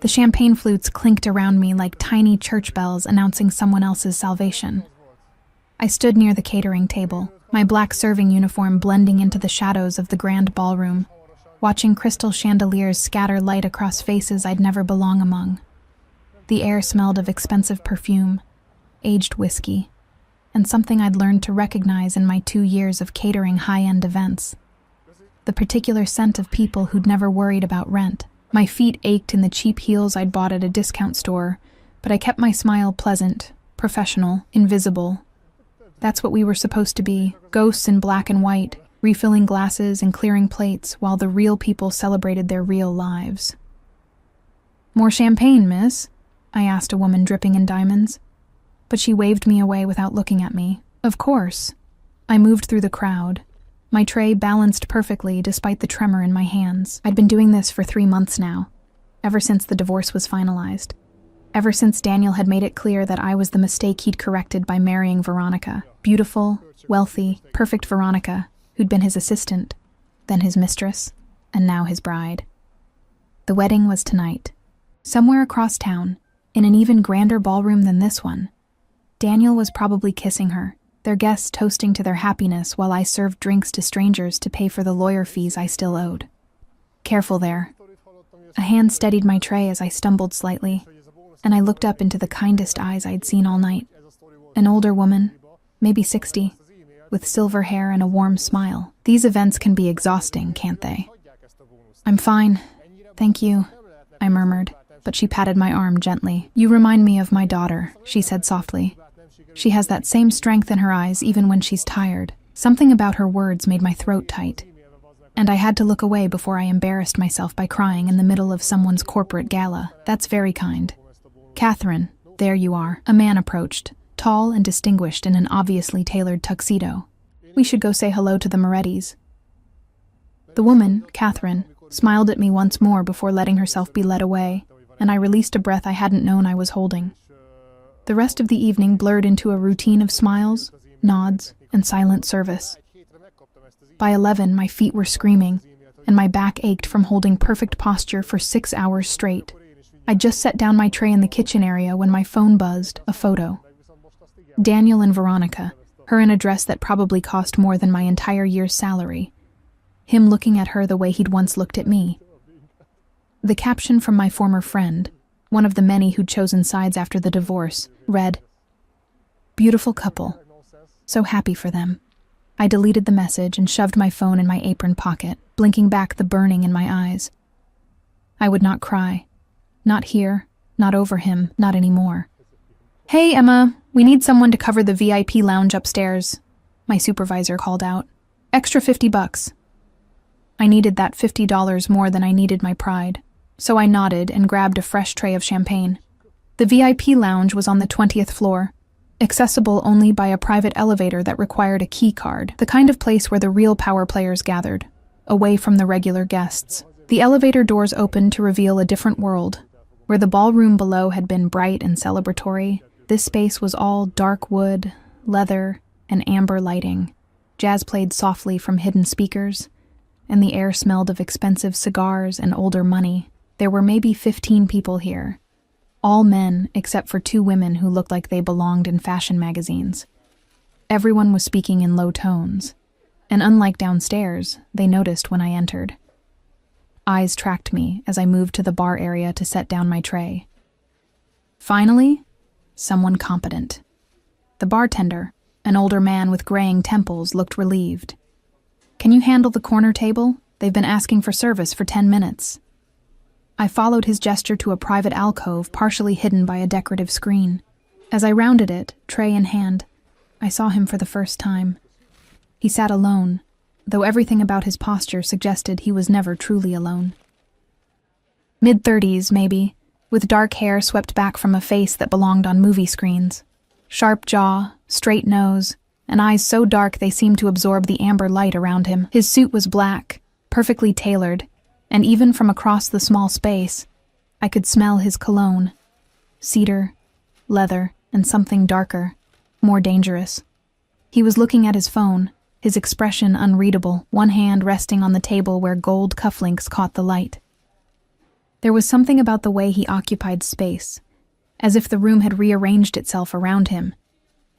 The champagne flutes clinked around me like tiny church bells announcing someone else's salvation. I stood near the catering table, my black serving uniform blending into the shadows of the grand ballroom, watching crystal chandeliers scatter light across faces I'd never belong among. The air smelled of expensive perfume, aged whiskey, and something I'd learned to recognize in my 2 years of catering high-end events. The particular scent of people who'd never worried about rent. My feet ached in the cheap heels I'd bought at a discount store, but I kept my smile pleasant, professional, invisible. That's what we were supposed to be, ghosts in black and white, refilling glasses and clearing plates while the real people celebrated their real lives. "More champagne, miss?" I asked a woman dripping in diamonds. But she waved me away without looking at me. Of course. I moved through the crowd. My tray balanced perfectly despite the tremor in my hands. I'd been doing this for 3 months now, ever since the divorce was finalized. Ever since Daniel had made it clear that I was the mistake he'd corrected by marrying Veronica. Beautiful, wealthy, perfect Veronica, who'd been his assistant, then his mistress, and now his bride. The wedding was tonight, somewhere across town, in an even grander ballroom than this one. Daniel was probably kissing her, their guests toasting to their happiness while I served drinks to strangers to pay for the lawyer fees I still owed. Careful there. A hand steadied my tray as I stumbled slightly, and I looked up into the kindest eyes I'd seen all night. An older woman, maybe 60, with silver hair and a warm smile. These events can be exhausting, can't they? "I'm fine, thank you," I murmured, but she patted my arm gently. "You remind me of my daughter," she said softly. "She has that same strength in her eyes even when she's tired." Something about her words made my throat tight, and I had to look away before I embarrassed myself by crying in the middle of someone's corporate gala. "That's very kind. Catherine, there you are." A man approached, tall and distinguished in an obviously tailored tuxedo. "We should go say hello to the Morettis." The woman, Catherine, smiled at me once more before letting herself be led away, and I released a breath I hadn't known I was holding. The rest of the evening blurred into a routine of smiles, nods, and silent service. By 11, my feet were screaming, and my back ached from holding perfect posture for 6 hours straight. I just set down my tray in the kitchen area when my phone buzzed, a photo. Daniel and Veronica, her in a dress that probably cost more than my entire year's salary. Him looking at her the way he'd once looked at me. The caption from my former friend, one of the many who'd chosen sides after the divorce, read, "Beautiful couple. So happy for them." I deleted the message and shoved my phone in my apron pocket, blinking back the burning in my eyes. I would not cry. Not here, not over him, not anymore. "Hey, Emma, we need someone to cover the VIP lounge upstairs," my supervisor called out. "Extra $50. I needed that $50 more than I needed my pride, so I nodded and grabbed a fresh tray of champagne. The VIP lounge was on the 20th floor, accessible only by a private elevator that required a key card, the kind of place where the real power players gathered, away from the regular guests. The elevator doors opened to reveal a different world. Where the ballroom below had been bright and celebratory, this space was all dark wood, leather, and amber lighting. Jazz played softly from hidden speakers, and the air smelled of expensive cigars and older money. There were maybe 15 people here, all men except for 2 women who looked like they belonged in fashion magazines. Everyone was speaking in low tones, and unlike downstairs, they noticed when I entered. Eyes tracked me as I moved to the bar area to set down my tray. Finally, someone competent. The bartender, an older man with graying temples, looked relieved. "Can you handle the corner table? They've been asking for service for 10 minutes. I followed his gesture to a private alcove partially hidden by a decorative screen. As I rounded it, tray in hand, I saw him for the first time. He sat alone, though everything about his posture suggested he was never truly alone. Mid-30s, maybe, with dark hair swept back from a face that belonged on movie screens. Sharp jaw, straight nose, and eyes so dark they seemed to absorb the amber light around him. His suit was black, perfectly tailored, and even from across the small space, I could smell his cologne. Cedar, leather, and something darker, more dangerous. He was looking at his phone, his expression unreadable, one hand resting on the table where gold cufflinks caught the light. There was something about the way he occupied space, as if the room had rearranged itself around him,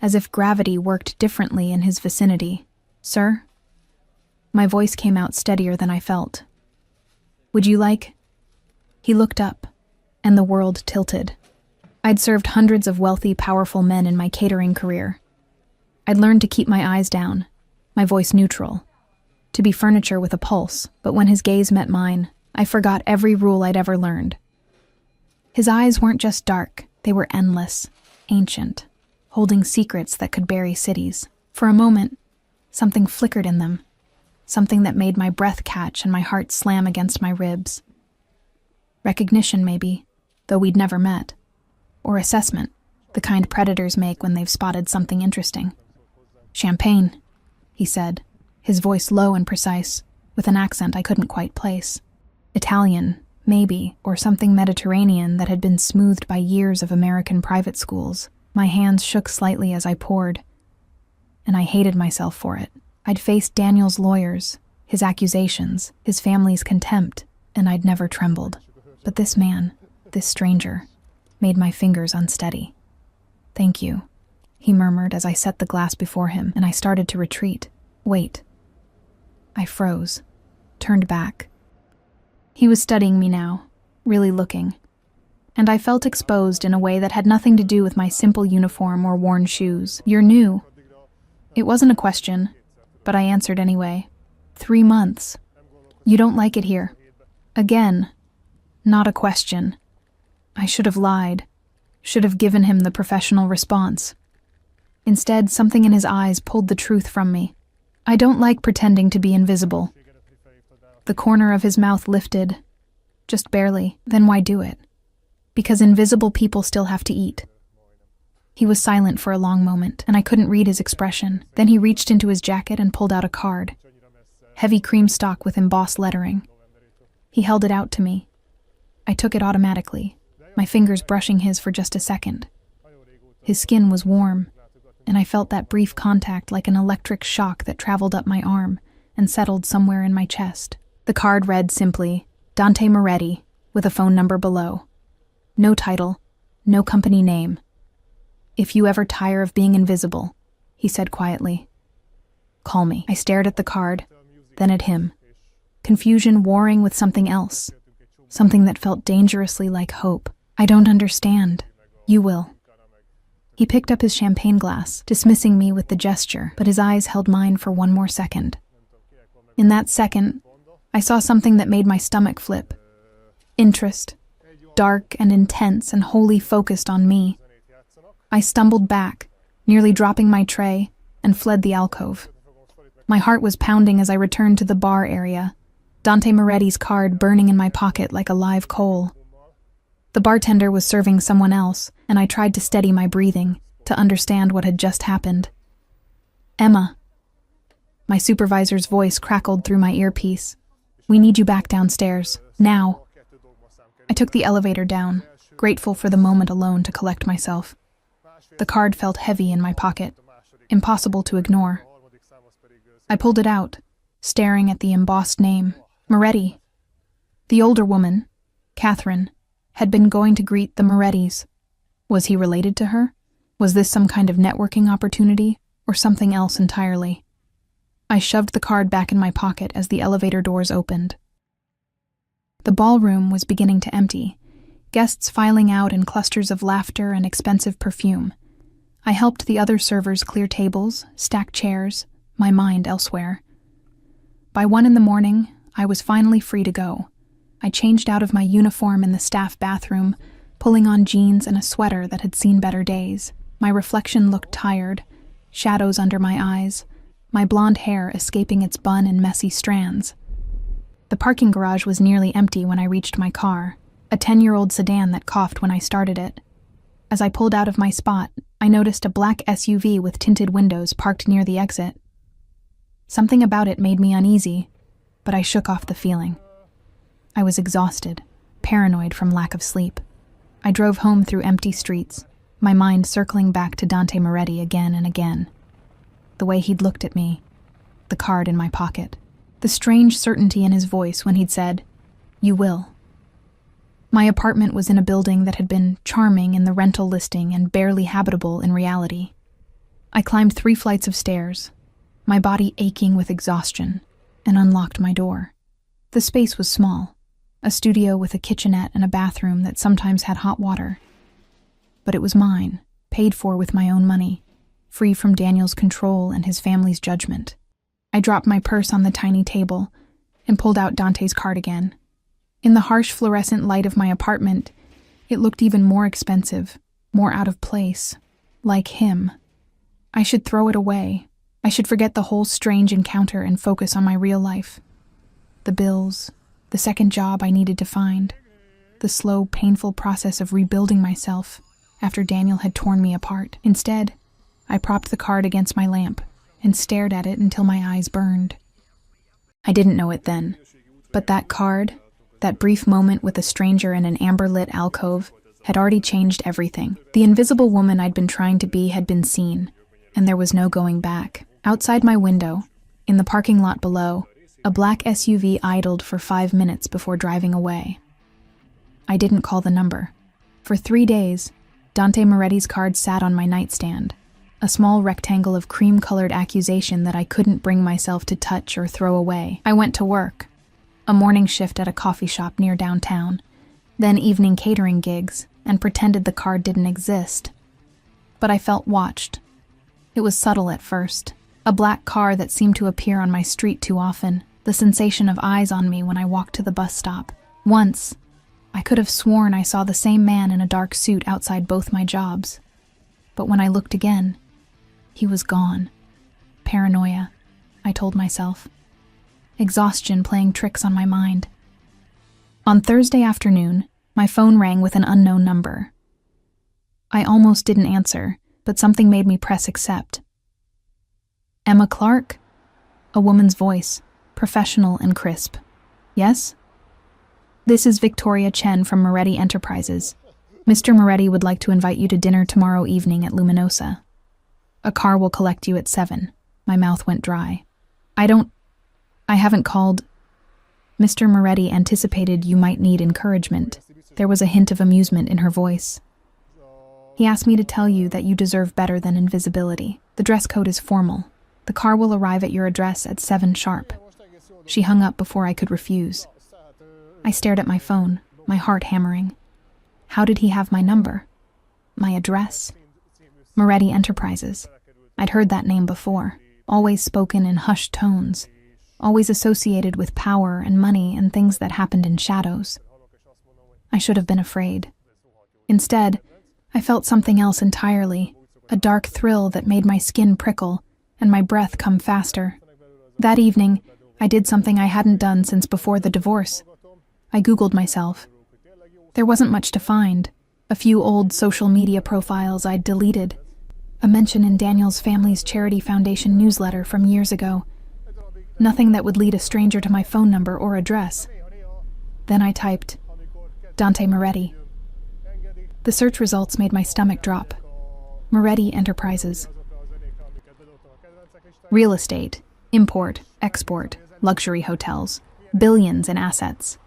as if gravity worked differently in his vicinity. "Sir?" My voice came out steadier than I felt. "Would you like—" He looked up, and the world tilted. I'd served hundreds of wealthy, powerful men in my catering career. I'd learned to keep my eyes down, my voice neutral, to be furniture with a pulse, but when his gaze met mine, I forgot every rule I'd ever learned. His eyes weren't just dark, they were endless, ancient, holding secrets that could bury cities. For a moment, something flickered in them, something that made my breath catch and my heart slam against my ribs. Recognition, maybe, though we'd never met. Or assessment, the kind predators make when they've spotted something interesting. "Champagne," he said, his voice low and precise, with an accent I couldn't quite place. Italian, maybe, or something Mediterranean that had been smoothed by years of American private schools. My hands shook slightly as I poured, and I hated myself for it. I'd faced Daniel's lawyers, his accusations, his family's contempt, and I'd never trembled. But this man, this stranger, made my fingers unsteady. "Thank you," he murmured as I set the glass before him, and I started to retreat. "Wait." I froze, turned back. He was studying me now, really looking, and I felt exposed in a way that had nothing to do with my simple uniform or worn shoes. "You're new." It wasn't a question, but I answered anyway. 3 months. "You don't like it here." Again, not a question. I should have lied, should have given him the professional response. Instead, something in his eyes pulled the truth from me. "I don't like pretending to be invisible." The corner of his mouth lifted, just barely. "Then why do it?" "Because invisible people still have to eat." He was silent for a long moment, and I couldn't read his expression. Then he reached into his jacket and pulled out a card. Heavy cream stock with embossed lettering. He held it out to me. I took it automatically, my fingers brushing his for just a second. His skin was warm, and I felt that brief contact like an electric shock that traveled up my arm and settled somewhere in my chest. The card read simply, "Dante Moretti," with a phone number below. No title, no company name. "If you ever tire of being invisible," he said quietly, "call me." I stared at the card, then at him, confusion warring with something else, something that felt dangerously like hope. "I don't understand." "You will." He picked up his champagne glass, dismissing me with the gesture, but his eyes held mine for one more second. In that second, I saw something that made my stomach flip. Interest, dark and intense and wholly focused on me. I stumbled back, nearly dropping my tray, and fled the alcove. My heart was pounding as I returned to the bar area, Dante Moretti's card burning in my pocket like a live coal. The bartender was serving someone else, and I tried to steady my breathing, to understand what had just happened. "Emma." My supervisor's voice crackled through my earpiece. "We need you back downstairs, now." I took the elevator down, grateful for the moment alone to collect myself. The card felt heavy in my pocket, impossible to ignore. I pulled it out, staring at the embossed name, Moretti. The older woman, Catherine, had been going to greet the Morettis. Was he related to her? Was this some kind of networking opportunity, or something else entirely? I shoved the card back in my pocket as the elevator doors opened. The ballroom was beginning to empty, guests filing out in clusters of laughter and expensive perfume. I helped the other servers clear tables, stack chairs, my mind elsewhere. By 1 a.m, I was finally free to go. I changed out of my uniform in the staff bathroom, pulling on jeans and a sweater that had seen better days. My reflection looked tired, shadows under my eyes, my blonde hair escaping its bun in messy strands. The parking garage was nearly empty when I reached my car, a 10-year-old sedan that coughed when I started it. As I pulled out of my spot, I noticed a black SUV with tinted windows parked near the exit. Something about it made me uneasy, but I shook off the feeling. I was exhausted, paranoid from lack of sleep. I drove home through empty streets, my mind circling back to Dante Moretti again and again. The way he'd looked at me, the card in my pocket, the strange certainty in his voice when he'd said, "You will." My apartment was in a building that had been charming in the rental listing and barely habitable in reality. I climbed 3 flights of stairs, my body aching with exhaustion, and unlocked my door. The space was small, a studio with a kitchenette and a bathroom that sometimes had hot water. But it was mine, paid for with my own money, free from Daniel's control and his family's judgment. I dropped my purse on the tiny table and pulled out Dante's card again. In the harsh fluorescent light of my apartment, it looked even more expensive, more out of place, like him. I should throw it away. I should forget the whole strange encounter and focus on my real life. The bills, the second job I needed to find, the slow, painful process of rebuilding myself after Daniel had torn me apart. Instead, I propped the card against my lamp and stared at it until my eyes burned. I didn't know it then, but that card, that brief moment with a stranger in an amber-lit alcove, had already changed everything. The invisible woman I'd been trying to be had been seen, and there was no going back. Outside my window, in the parking lot below, a black SUV idled for 5 minutes before driving away. I didn't call the number. For 3 days, Dante Moretti's card sat on my nightstand, a small rectangle of cream-colored accusation that I couldn't bring myself to touch or throw away. I went to work, a morning shift at a coffee shop near downtown, then evening catering gigs, and pretended the card didn't exist. But I felt watched. It was subtle at first, a black car that seemed to appear on my street too often, the sensation of eyes on me when I walked to the bus stop. Once, I could have sworn I saw the same man in a dark suit outside both my jobs. But when I looked again, he was gone. Paranoia, I told myself. Exhaustion playing tricks on my mind. On Thursday afternoon, my phone rang with an unknown number. I almost didn't answer, but something made me press accept. Emma Clark? A woman's voice, professional and crisp. Yes? This is Victoria Chen from Moretti Enterprises. Mr. Moretti would like to invite you to dinner tomorrow evening at Luminosa. A car will collect you at 7. My mouth went dry. I haven't called. Mr. Moretti anticipated you might need encouragement. There was a hint of amusement in her voice. He asked me to tell you that you deserve better than invisibility. The dress code is formal. The car will arrive at your address at 7 sharp. She hung up before I could refuse. I stared at my phone, my heart hammering. How did he have my number? My address? Moretti Enterprises. I'd heard that name before, always spoken in hushed tones, always associated with power and money and things that happened in shadows. I should have been afraid. Instead, I felt something else entirely, a dark thrill that made my skin prickle and my breath come faster. That evening, I did something I hadn't done since before the divorce. I Googled myself. There wasn't much to find. A few old social media profiles I'd deleted. A mention in Daniel's family's charity foundation newsletter from years ago. Nothing that would lead a stranger to my phone number or address. Then I typed, Dante Moretti. The search results made my stomach drop. Moretti Enterprises. Real estate, import, export, luxury hotels, billions in assets.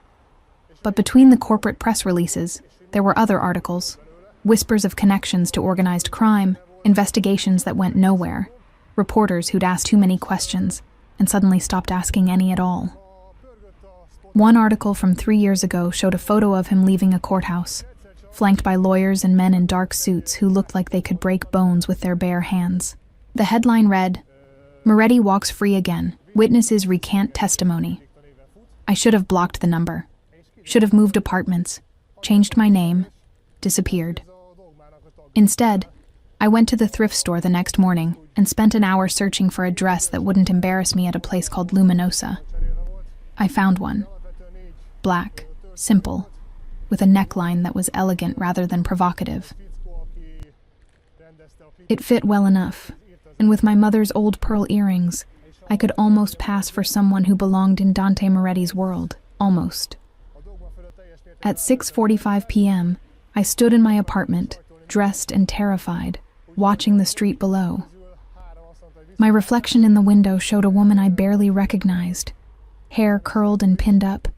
But between the corporate press releases, there were other articles, whispers of connections to organized crime, investigations that went nowhere, reporters who'd asked too many questions and suddenly stopped asking any at all. One article from 3 years ago showed a photo of him leaving a courthouse, flanked by lawyers and men in dark suits who looked like they could break bones with their bare hands. The headline read, Moretti walks free again. Witnesses recant testimony. I should have blocked the number. Should have moved apartments, changed my name, disappeared. Instead, I went to the thrift store the next morning and spent an hour searching for a dress that wouldn't embarrass me at a place called Luminosa. I found one. Black, simple, with a neckline that was elegant rather than provocative. It fit well enough, and with my mother's old pearl earrings, I could almost pass for someone who belonged in Dante Moretti's world, almost. At 6:45 p.m., I stood in my apartment, dressed and terrified, watching the street below. My reflection in the window showed a woman I barely recognized, hair curled and pinned up,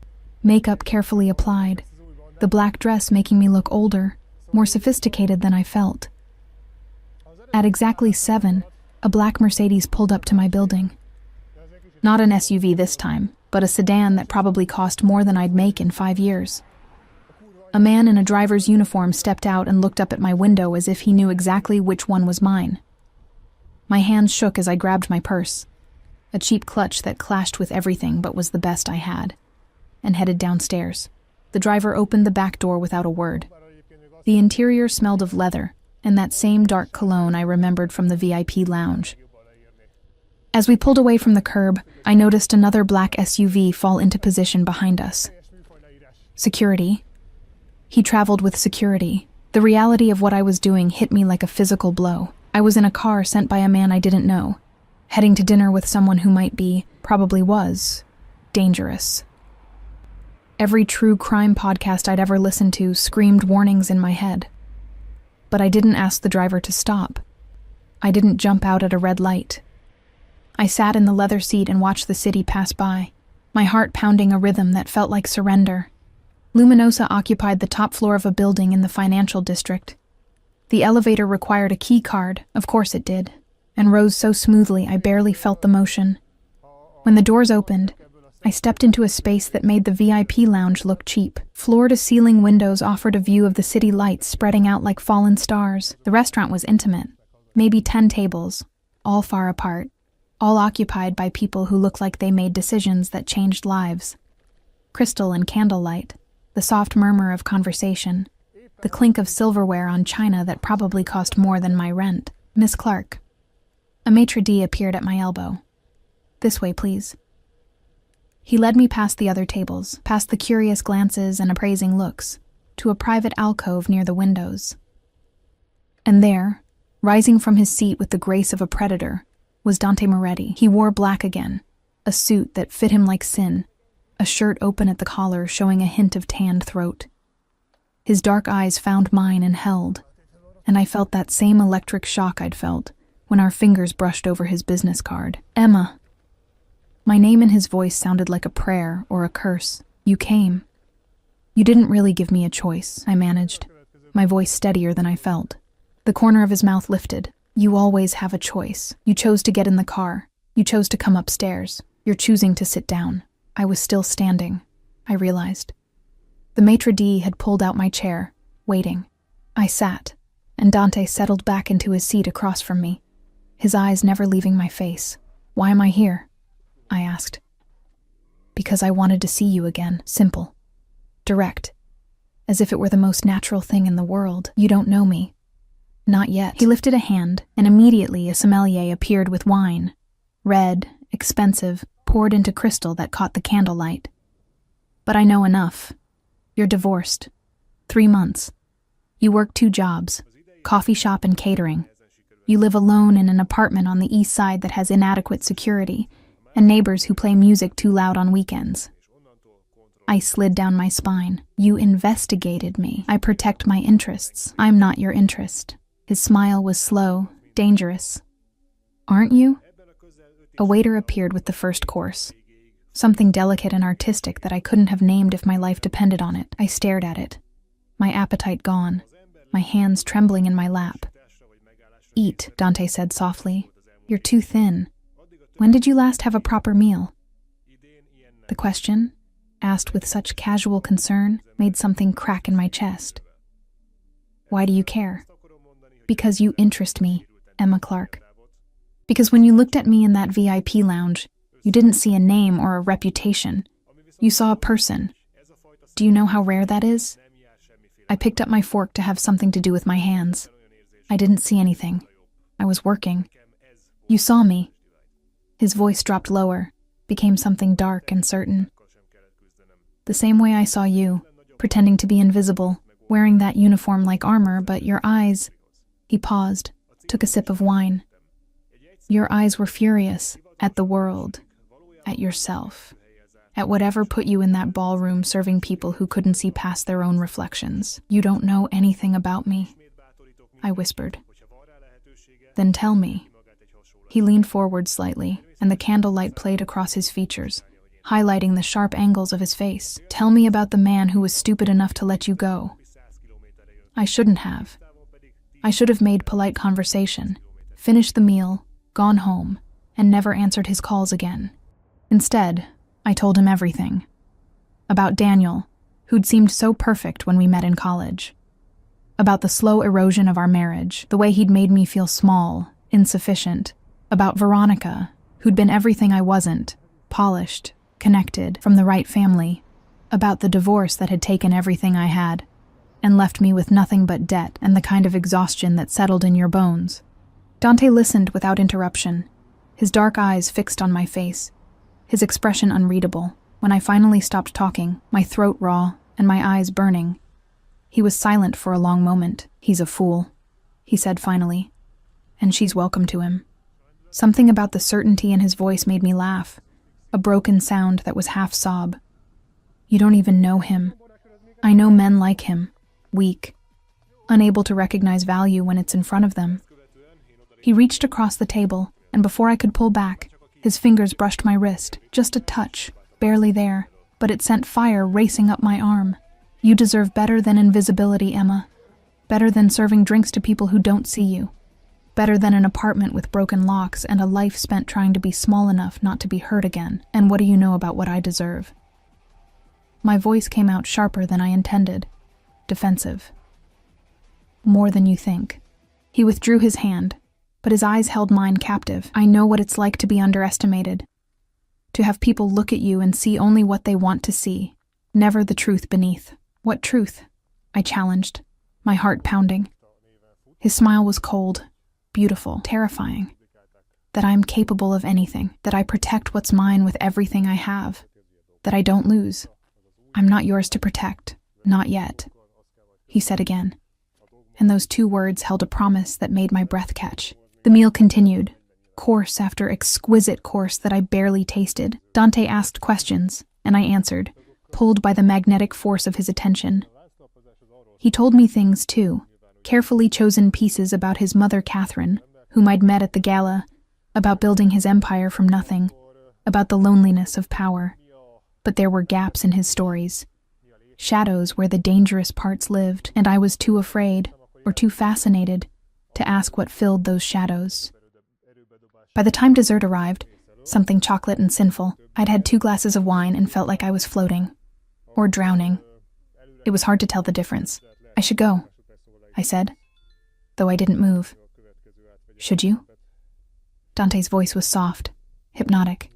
makeup carefully applied, the black dress making me look older, more sophisticated than I felt. At exactly 7, a black Mercedes pulled up to my building. Not an SUV this time, but a sedan that probably cost more than I'd make in 5 years. A man in a driver's uniform stepped out and looked up at my window as if he knew exactly which one was mine. My hands shook as I grabbed my purse, a cheap clutch that clashed with everything but was the best I had, and headed downstairs. The driver opened the back door without a word. The interior smelled of leather and that same dark cologne I remembered from the VIP lounge. As we pulled away from the curb, I noticed another black SUV fall into position behind us. Security. He traveled with security. The reality of what I was doing hit me like a physical blow. I was in a car sent by a man I didn't know, heading to dinner with someone who might be, probably was, dangerous. Every true crime podcast I'd ever listened to screamed warnings in my head. But I didn't ask the driver to stop. I didn't jump out at a red light. I sat in the leather seat and watched the city pass by, my heart pounding a rhythm that felt like surrender. Luminosa occupied the top floor of a building in the financial district. The elevator required a key card, of course it did, and rose so smoothly I barely felt the motion. When the doors opened, I stepped into a space that made the VIP lounge look cheap. Floor-to-ceiling windows offered a view of the city lights spreading out like fallen stars. The restaurant was intimate, maybe 10 tables, all far apart, all occupied by people who looked like they made decisions that changed lives. Crystal and candlelight, the soft murmur of conversation, the clink of silverware on china that probably cost more than my rent. Miss Clark. A maitre d' appeared at my elbow. This way, please. He led me past the other tables, past the curious glances and appraising looks, to a private alcove near the windows. And there, rising from his seat with the grace of a predator, was Dante Moretti. He wore black again, a suit that fit him like sin, a shirt open at the collar showing a hint of tanned throat. His dark eyes found mine and held, and I felt that same electric shock I'd felt when our fingers brushed over his business card. Emma. My name in his voice sounded like a prayer or a curse. You came. You didn't really give me a choice, I managed, my voice steadier than I felt. The corner of his mouth lifted. You always have a choice. You chose to get in the car. You chose to come upstairs. You're choosing to sit down. I was still standing, I realized. The maitre d' had pulled out my chair, waiting. I sat, and Dante settled back into his seat across from me, his eyes never leaving my face. Why am I here? I asked. Because I wanted to see you again. Simple. Direct. As if it were the most natural thing in the world. You don't know me. Not yet. He lifted a hand, and immediately a sommelier appeared with wine. Red, expensive, poured into crystal that caught the candlelight. But I know enough. You're divorced. 3 months. You work 2 jobs, coffee shop and catering. You live alone in an apartment on the east side that has inadequate security, and neighbors who play music too loud on weekends. I slid down my spine. You investigated me. I protect my interests. I'm not your interest. His smile was slow, dangerous. Aren't you? A waiter appeared with the first course. Something delicate and artistic that I couldn't have named if my life depended on it. I stared at it, my appetite gone, my hands trembling in my lap. Eat, Dante said softly. You're too thin. When did you last have a proper meal? The question, asked with such casual concern, made something crack in my chest. Why do you care? Because you interest me, Emma Clark. Because when you looked at me in that VIP lounge, you didn't see a name or a reputation. You saw a person. Do you know how rare that is? I picked up my fork to have something to do with my hands. I didn't see anything. I was working. You saw me. His voice dropped lower, became something dark and certain. The same way I saw you, pretending to be invisible, wearing that uniform like armor, but your eyes... He paused, took a sip of wine. Your eyes were furious, at the world, at yourself, at whatever put you in that ballroom serving people who couldn't see past their own reflections. You don't know anything about me, I whispered. Then tell me. He leaned forward slightly, and the candlelight played across his features, highlighting the sharp angles of his face. "Tell me about the man who was stupid enough to let you go." I shouldn't have. I should have made polite conversation, finished the meal, gone home, and never answered his calls again. Instead, I told him everything. About Daniel, who'd seemed so perfect when we met in college. About the slow erosion of our marriage, the way he'd made me feel small, insufficient. About Veronica, who'd been everything I wasn't, polished, connected, from the right family. About the divorce that had taken everything I had, and left me with nothing but debt and the kind of exhaustion that settled in your bones. Dante listened without interruption, his dark eyes fixed on my face, his expression unreadable. When I finally stopped talking, my throat raw and my eyes burning, he was silent for a long moment. "He's a fool," he said finally, "and she's welcome to him." Something about the certainty in his voice made me laugh, a broken sound that was half sob. "You don't even know him. I know men like him, weak, unable to recognize value when it's in front of them." He reached across the table, and before I could pull back, his fingers brushed my wrist, just a touch, barely there, but it sent fire racing up my arm. "You deserve better than invisibility, Emma. Better than serving drinks to people who don't see you. Better than an apartment with broken locks and a life spent trying to be small enough not to be hurt again. And what do you know about what I deserve?" My voice came out sharper than I intended, defensive. "More than you think." He withdrew his hand, but his eyes held mine captive. "I know what it's like to be underestimated. To have people look at you and see only what they want to see, never the truth beneath." "What truth?" I challenged, my heart pounding. His smile was cold, beautiful, terrifying. "That I am capable of anything, that I protect what's mine with everything I have, that I don't lose. I'm not yours to protect, not yet," he said again. And those two words held a promise that made my breath catch. The meal continued, course after exquisite course that I barely tasted. Dante asked questions, and I answered, pulled by the magnetic force of his attention. He told me things, too, carefully chosen pieces about his mother Catherine, whom I'd met at the gala, about building his empire from nothing, about the loneliness of power. But there were gaps in his stories, shadows where the dangerous parts lived, and I was too afraid, or too fascinated, to ask what filled those shadows. By the time dessert arrived, something chocolate and sinful, I'd had 2 glasses of wine and felt like I was floating. Or drowning. It was hard to tell the difference. "I should go," I said, though I didn't move. "Should you?" Dante's voice was soft, hypnotic.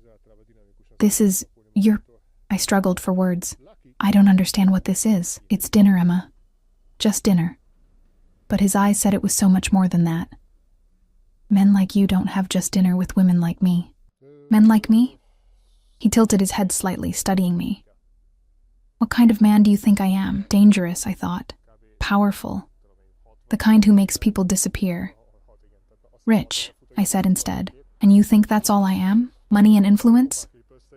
I struggled for words. "I don't understand what this is." "It's dinner, Emma. Just dinner." But his eyes said it was so much more than that. "Men like you don't have just dinner with women like me." "Men like me?" He tilted his head slightly, studying me. "What kind of man do you think I am?" "Dangerous," I thought. "Powerful. The kind who makes people disappear." "Rich," I said instead. "And you think that's all I am? Money and influence?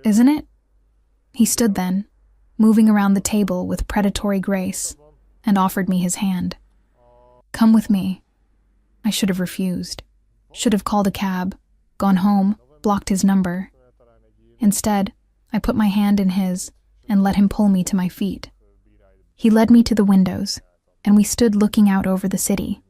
Isn't it?" He stood then, moving around the table with predatory grace, and offered me his hand. "Come with me." I should have refused. Should have called a cab, gone home, blocked his number. Instead, I put my hand in his and let him pull me to my feet. He led me to the windows, and we stood looking out over the city.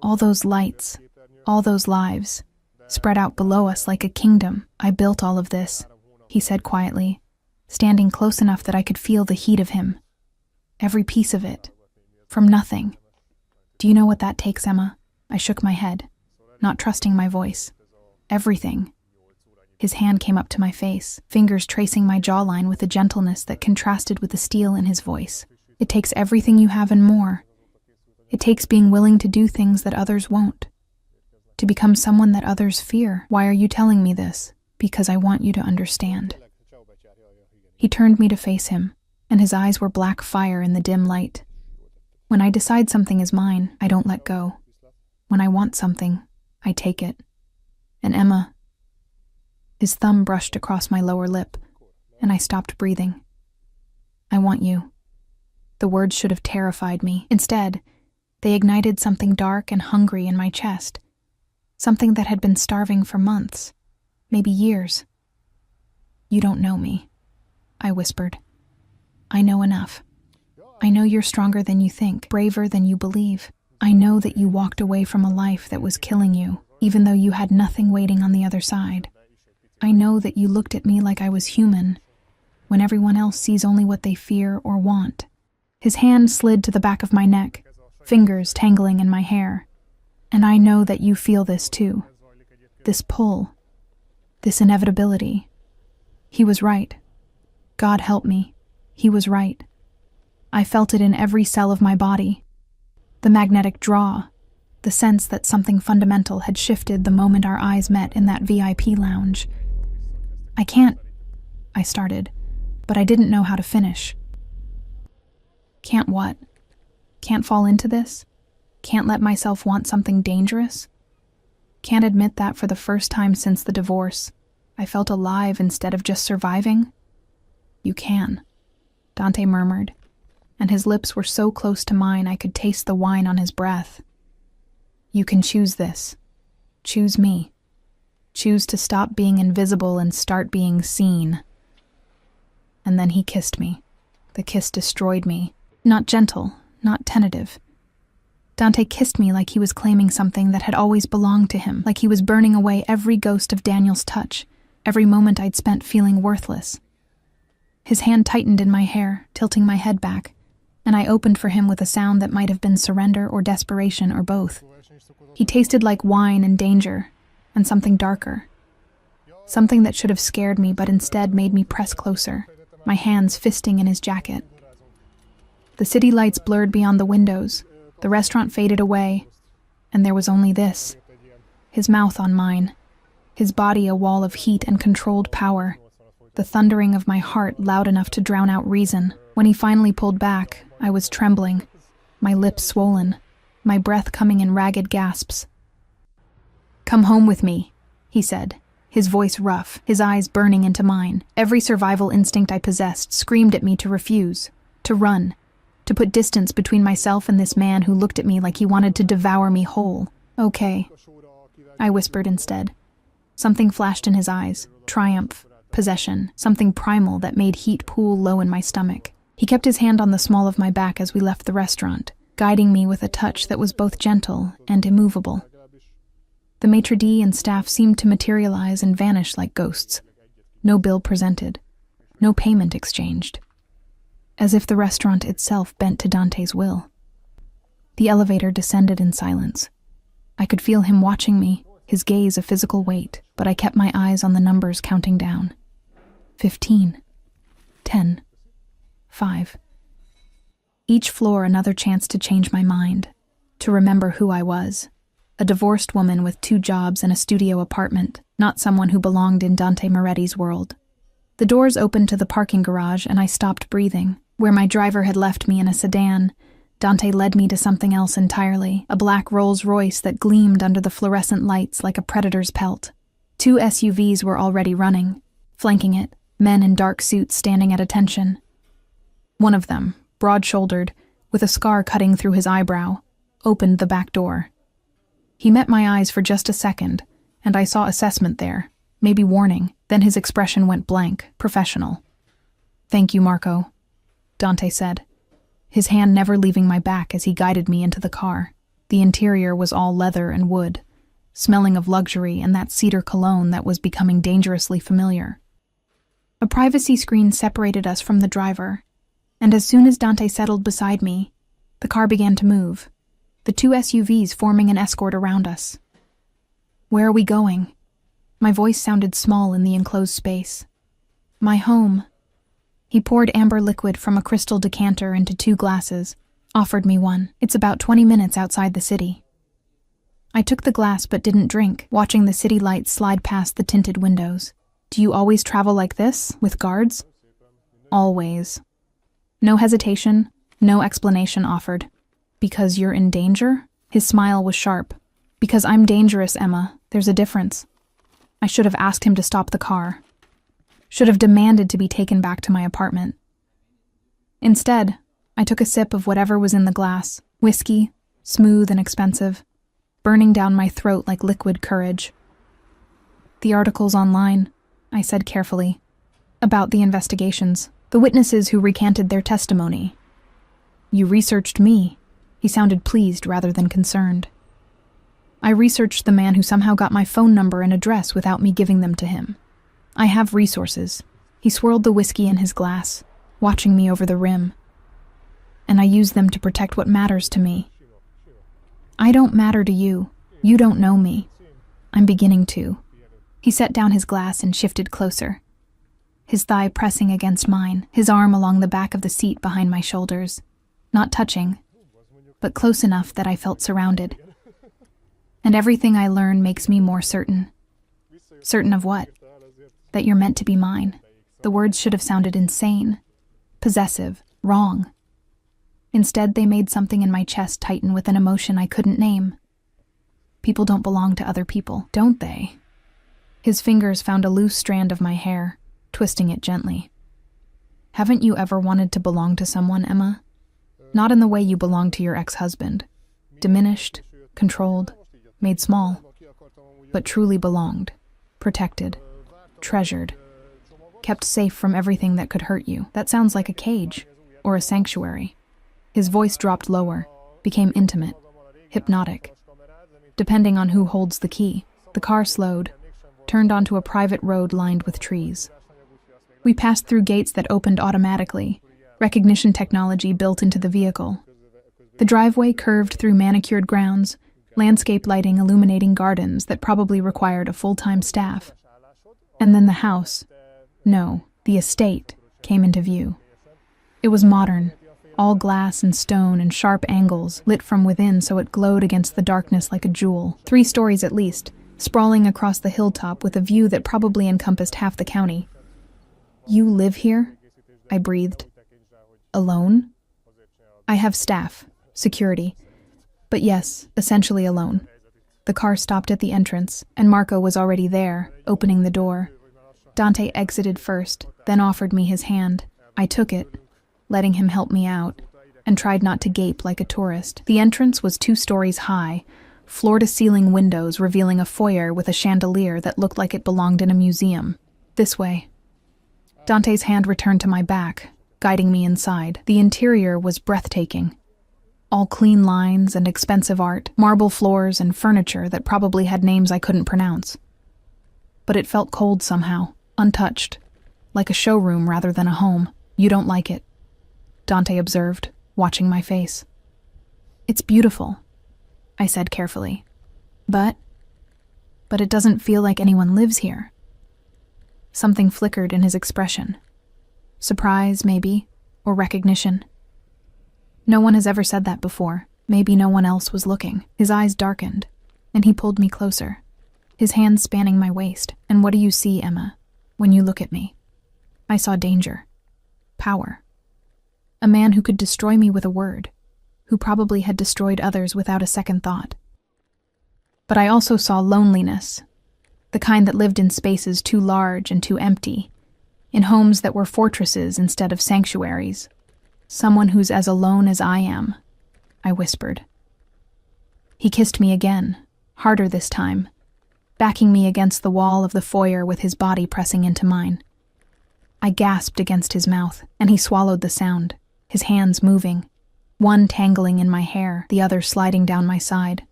All those lights, all those lives, spread out below us like a kingdom. "I built all of this," he said quietly, standing close enough that I could feel the heat of him. "Every piece of it. From nothing." "Do you know what that takes, Emma?" I shook my head, not trusting my voice. "Everything." His hand came up to my face, fingers tracing my jawline with a gentleness that contrasted with the steel in his voice. "It takes everything you have and more. It takes being willing to do things that others won't. To become someone that others fear." "Why are you telling me this?" "Because I want you to understand." He turned me to face him, and his eyes were black fire in the dim light. "When I decide something is mine, I don't let go. When I want something, I take it. And Emma..." His thumb brushed across my lower lip, and I stopped breathing. "I want you." The words should have terrified me. Instead, they ignited something dark and hungry in my chest. Something that had been starving for months, maybe years. You don't know me, I whispered. I know enough. I know you're stronger than you think, braver than you believe. I know that you walked away from a life that was killing you, even though you had nothing waiting on the other side. I know that you looked at me like I was human, when everyone else sees only what they fear or want. His hand slid to the back of my neck, fingers tangling in my hair. And I know that you feel this too. This pull. This inevitability. He was right. God help me. He was right. I felt it in every cell of my body. The magnetic draw. The sense that something fundamental had shifted the moment our eyes met in that VIP lounge. I can't, I started, but I didn't know how to finish. Can't what? Can't fall into this? Can't let myself want something dangerous? Can't admit that for the first time since the divorce, I felt alive instead of just surviving? You can, Dante murmured, and his lips were so close to mine I could taste the wine on his breath. You can choose this. Choose me. Choose to stop being invisible and start being seen. And then he kissed me. The kiss destroyed me. Not gentle, not tentative. Dante kissed me like he was claiming something that had always belonged to him, like he was burning away every ghost of Daniel's touch, every moment I'd spent feeling worthless. His hand tightened in my hair, tilting my head back, and I opened for him with a sound that might have been surrender or desperation or both. He tasted like wine and danger, and something darker. Something that should have scared me but instead made me press closer, my hands fisting in his jacket. The city lights blurred beyond the windows, the restaurant faded away, and there was only this. His mouth on mine, his body a wall of heat and controlled power, the thundering of my heart loud enough to drown out reason. When he finally pulled back, I was trembling, my lips swollen, my breath coming in ragged gasps. "Come home with me," he said, his voice rough, his eyes burning into mine. Every survival instinct I possessed screamed at me to refuse, to run, to put distance between myself and this man who looked at me like he wanted to devour me whole. "Okay," I whispered instead. Something flashed in his eyes, triumph, possession, something primal that made heat pool low in my stomach. He kept his hand on the small of my back as we left the restaurant, guiding me with a touch that was both gentle and immovable. The maitre d' and staff seemed to materialize and vanish like ghosts. No bill presented, no payment exchanged. As if the restaurant itself bent to Dante's will. The elevator descended in silence. I could feel him watching me, his gaze a physical weight, but I kept my eyes on the numbers counting down. 15, 10, 5. Each floor another chance to change my mind, to remember who I was. A divorced woman with 2 jobs and a studio apartment, not someone who belonged in Dante Moretti's world. The doors opened to the parking garage and I stopped breathing. Where my driver had left me in a sedan, Dante led me to something else entirely, a black Rolls-Royce that gleamed under the fluorescent lights like a predator's pelt. 2 SUVs were already running, flanking it, men in dark suits standing at attention. One of them, broad-shouldered, with a scar cutting through his eyebrow, opened the back door. He met my eyes for just a second, and I saw assessment there, maybe warning, then his expression went blank, professional. "Thank you, Marco," Dante said, his hand never leaving my back as he guided me into the car. The interior was all leather and wood, smelling of luxury and that cedar cologne that was becoming dangerously familiar. A privacy screen separated us from the driver, and as soon as Dante settled beside me, the car began to move, the 2 SUVs forming an escort around us. "Where are we going?" My voice sounded small in the enclosed space. "My home." He poured amber liquid from a crystal decanter into 2 glasses, offered me one. "It's about 20 minutes outside the city." I took the glass but didn't drink, watching the city lights slide past the tinted windows. "Do you always travel like this, with guards?" "Always." No hesitation, no explanation offered. "Because you're in danger?" His smile was sharp. "Because I'm dangerous, Emma. There's a difference." I should have asked him to stop the car. Should have demanded to be taken back to my apartment. Instead, I took a sip of whatever was in the glass, whiskey, smooth and expensive, burning down my throat like liquid courage. "The article's online," I said carefully. About the investigations, the witnesses who recanted their testimony. You researched me. He sounded pleased rather than concerned. I researched the man who somehow got my phone number and address without me giving them to him. I have resources. He swirled the whiskey in his glass, watching me over the rim. And I use them to protect what matters to me. I don't matter to you. You don't know me. I'm beginning to. He set down his glass and shifted closer, his thigh pressing against mine, his arm along the back of the seat behind my shoulders, not touching, but close enough that I felt surrounded. And everything I learn makes me more certain. Certain of what? That you're meant to be mine. The words should have sounded insane, possessive, wrong. Instead, they made something in my chest tighten with an emotion I couldn't name. People don't belong to other people, don't they? His fingers found a loose strand of my hair, twisting it gently. Haven't you ever wanted to belong to someone, Emma? Not in the way you belong to your ex-husband. Diminished, controlled, made small, but truly belonged, protected, treasured, kept safe from everything that could hurt you. That sounds like a cage, or a sanctuary. His voice dropped lower, became intimate, hypnotic. Depending on who holds the key, the car slowed, turned onto a private road lined with trees. We passed through gates that opened automatically, recognition technology built into the vehicle. The driveway curved through manicured grounds, landscape lighting illuminating gardens that probably required a full-time staff. And then the house, no, the estate, came into view. It was modern, all glass and stone and sharp angles, lit from within so it glowed against the darkness like a jewel. 3 stories at least, sprawling across the hilltop with a view that probably encompassed half the county. You live here? I breathed. Alone? I have staff, security. But yes, essentially alone. The car stopped at the entrance, and Marco was already there, opening the door. Dante exited first, then offered me his hand. I took it, letting him help me out, and tried not to gape like a tourist. The entrance was 2 stories high, floor-to-ceiling windows revealing a foyer with a chandelier that looked like it belonged in a museum. This way. Dante's hand returned to my back, guiding me inside. The interior was breathtaking. All clean lines and expensive art, marble floors and furniture that probably had names I couldn't pronounce. But it felt cold somehow, untouched, like a showroom rather than a home. You don't like it, Dante observed, watching my face. It's beautiful, I said carefully. But it doesn't feel like anyone lives here. Something flickered in his expression. Surprise, maybe, or recognition. No one has ever said that before. Maybe no one else was looking. His eyes darkened, and he pulled me closer, his hands spanning my waist. And what do you see, Emma, when you look at me? I saw danger, power. A man who could destroy me with a word, who probably had destroyed others without a second thought. But I also saw loneliness, the kind that lived in spaces too large and too empty, in homes that were fortresses instead of sanctuaries. Someone who's as alone as I am, I whispered. He kissed me again, harder this time, backing me against the wall of the foyer with his body pressing into mine. I gasped against his mouth, and he swallowed the sound, his hands moving, one tangling in my hair, the other sliding down my side,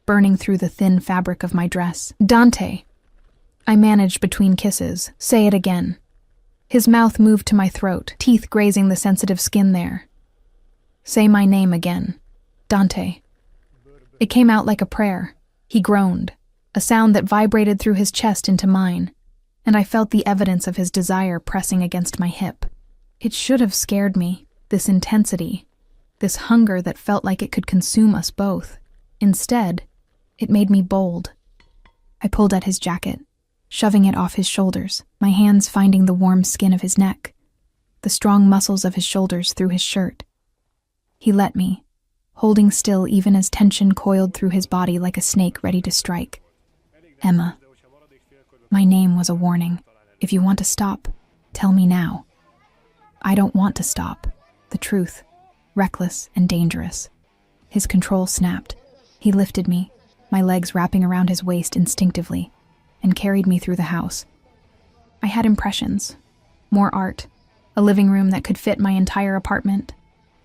burning through the thin fabric of my dress. Dante! I managed between kisses. Say it again. His mouth moved to my throat, teeth grazing the sensitive skin there. Say my name again. Dante. It came out like a prayer. He groaned, a sound that vibrated through his chest into mine, and I felt the evidence of his desire pressing against my hip. It should have scared me, this intensity, this hunger that felt like it could consume us both. Instead, it made me bold. I pulled at his jacket, shoving it off his shoulders, my hands finding the warm skin of his neck, the strong muscles of his shoulders through his shirt. He let me, holding still even as tension coiled through his body like a snake ready to strike. Emma. My name was a warning. If you want to stop, tell me now. I don't want to stop. The truth, reckless and dangerous. His control snapped. He lifted me, my legs wrapping around his waist instinctively, and carried me through the house. I had impressions, More art, a living room that could fit my entire apartment,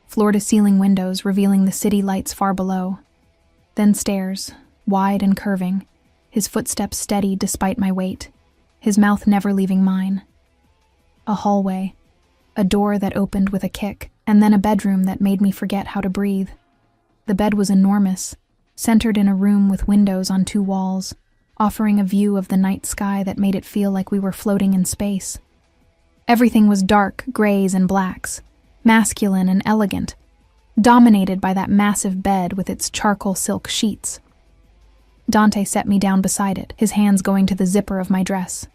floor-to-ceiling windows revealing the city lights far below. Then stairs, wide and curving, his footsteps steady despite my weight, his mouth never leaving mine. A hallway, a door that opened with a kick, and then a bedroom that made me forget how to breathe. The bed was enormous, centered in a room with windows on 2 walls, offering a view of the night sky that made it feel like we were floating in space. Everything was dark grays and blacks, masculine and elegant, dominated by that massive bed with its charcoal silk sheets. Dante set me down beside it, his hands going to the zipper of my dress.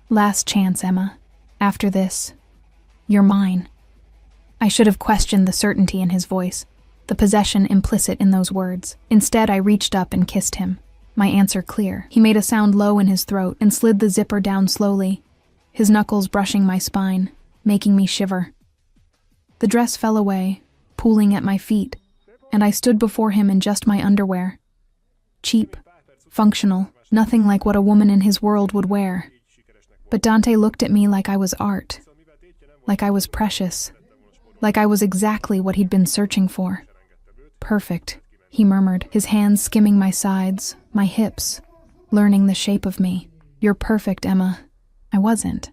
"Last chance, Emma. After this, you're mine." I should have questioned the certainty in his voice, the possession implicit in those words. Instead, I reached up and kissed him, my answer clear. He made a sound low in his throat and slid the zipper down slowly, his knuckles brushing my spine, making me shiver. The dress fell away, pooling at my feet, and I stood before him in just my underwear. Cheap, functional, nothing like what a woman in his world would wear. But Dante looked at me like I was art, like I was precious, like I was exactly what he'd been searching for. "Perfect," he murmured, his hands skimming my sides, my hips, learning the shape of me. "You're perfect, Emma." I wasn't.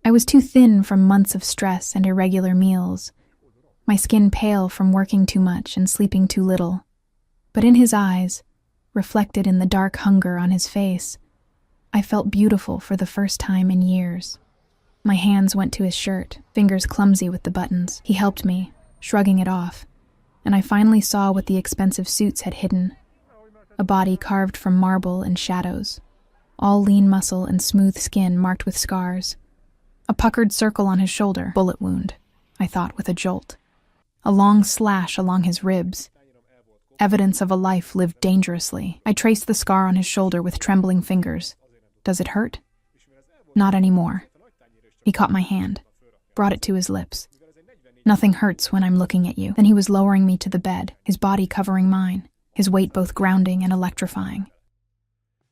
I was too thin from months of stress and irregular meals, my skin pale from working too much and sleeping too little. But in his eyes, reflected in the dark hunger on his face, I felt beautiful for the first time in years. My hands went to his shirt, fingers clumsy with the buttons. He helped me, shrugging it off, and I finally saw what the expensive suits had hidden. A body carved from marble and shadows, all lean muscle and smooth skin marked with scars. A puckered circle on his shoulder, bullet wound, I thought with a jolt. A long slash along his ribs, evidence of a life lived dangerously. I traced the scar on his shoulder with trembling fingers. "Does it hurt?" "Not anymore." He caught my hand, brought it to his lips. "Nothing hurts when I'm looking at you." Then he was lowering me to the bed, his body covering mine, his weight both grounding and electrifying.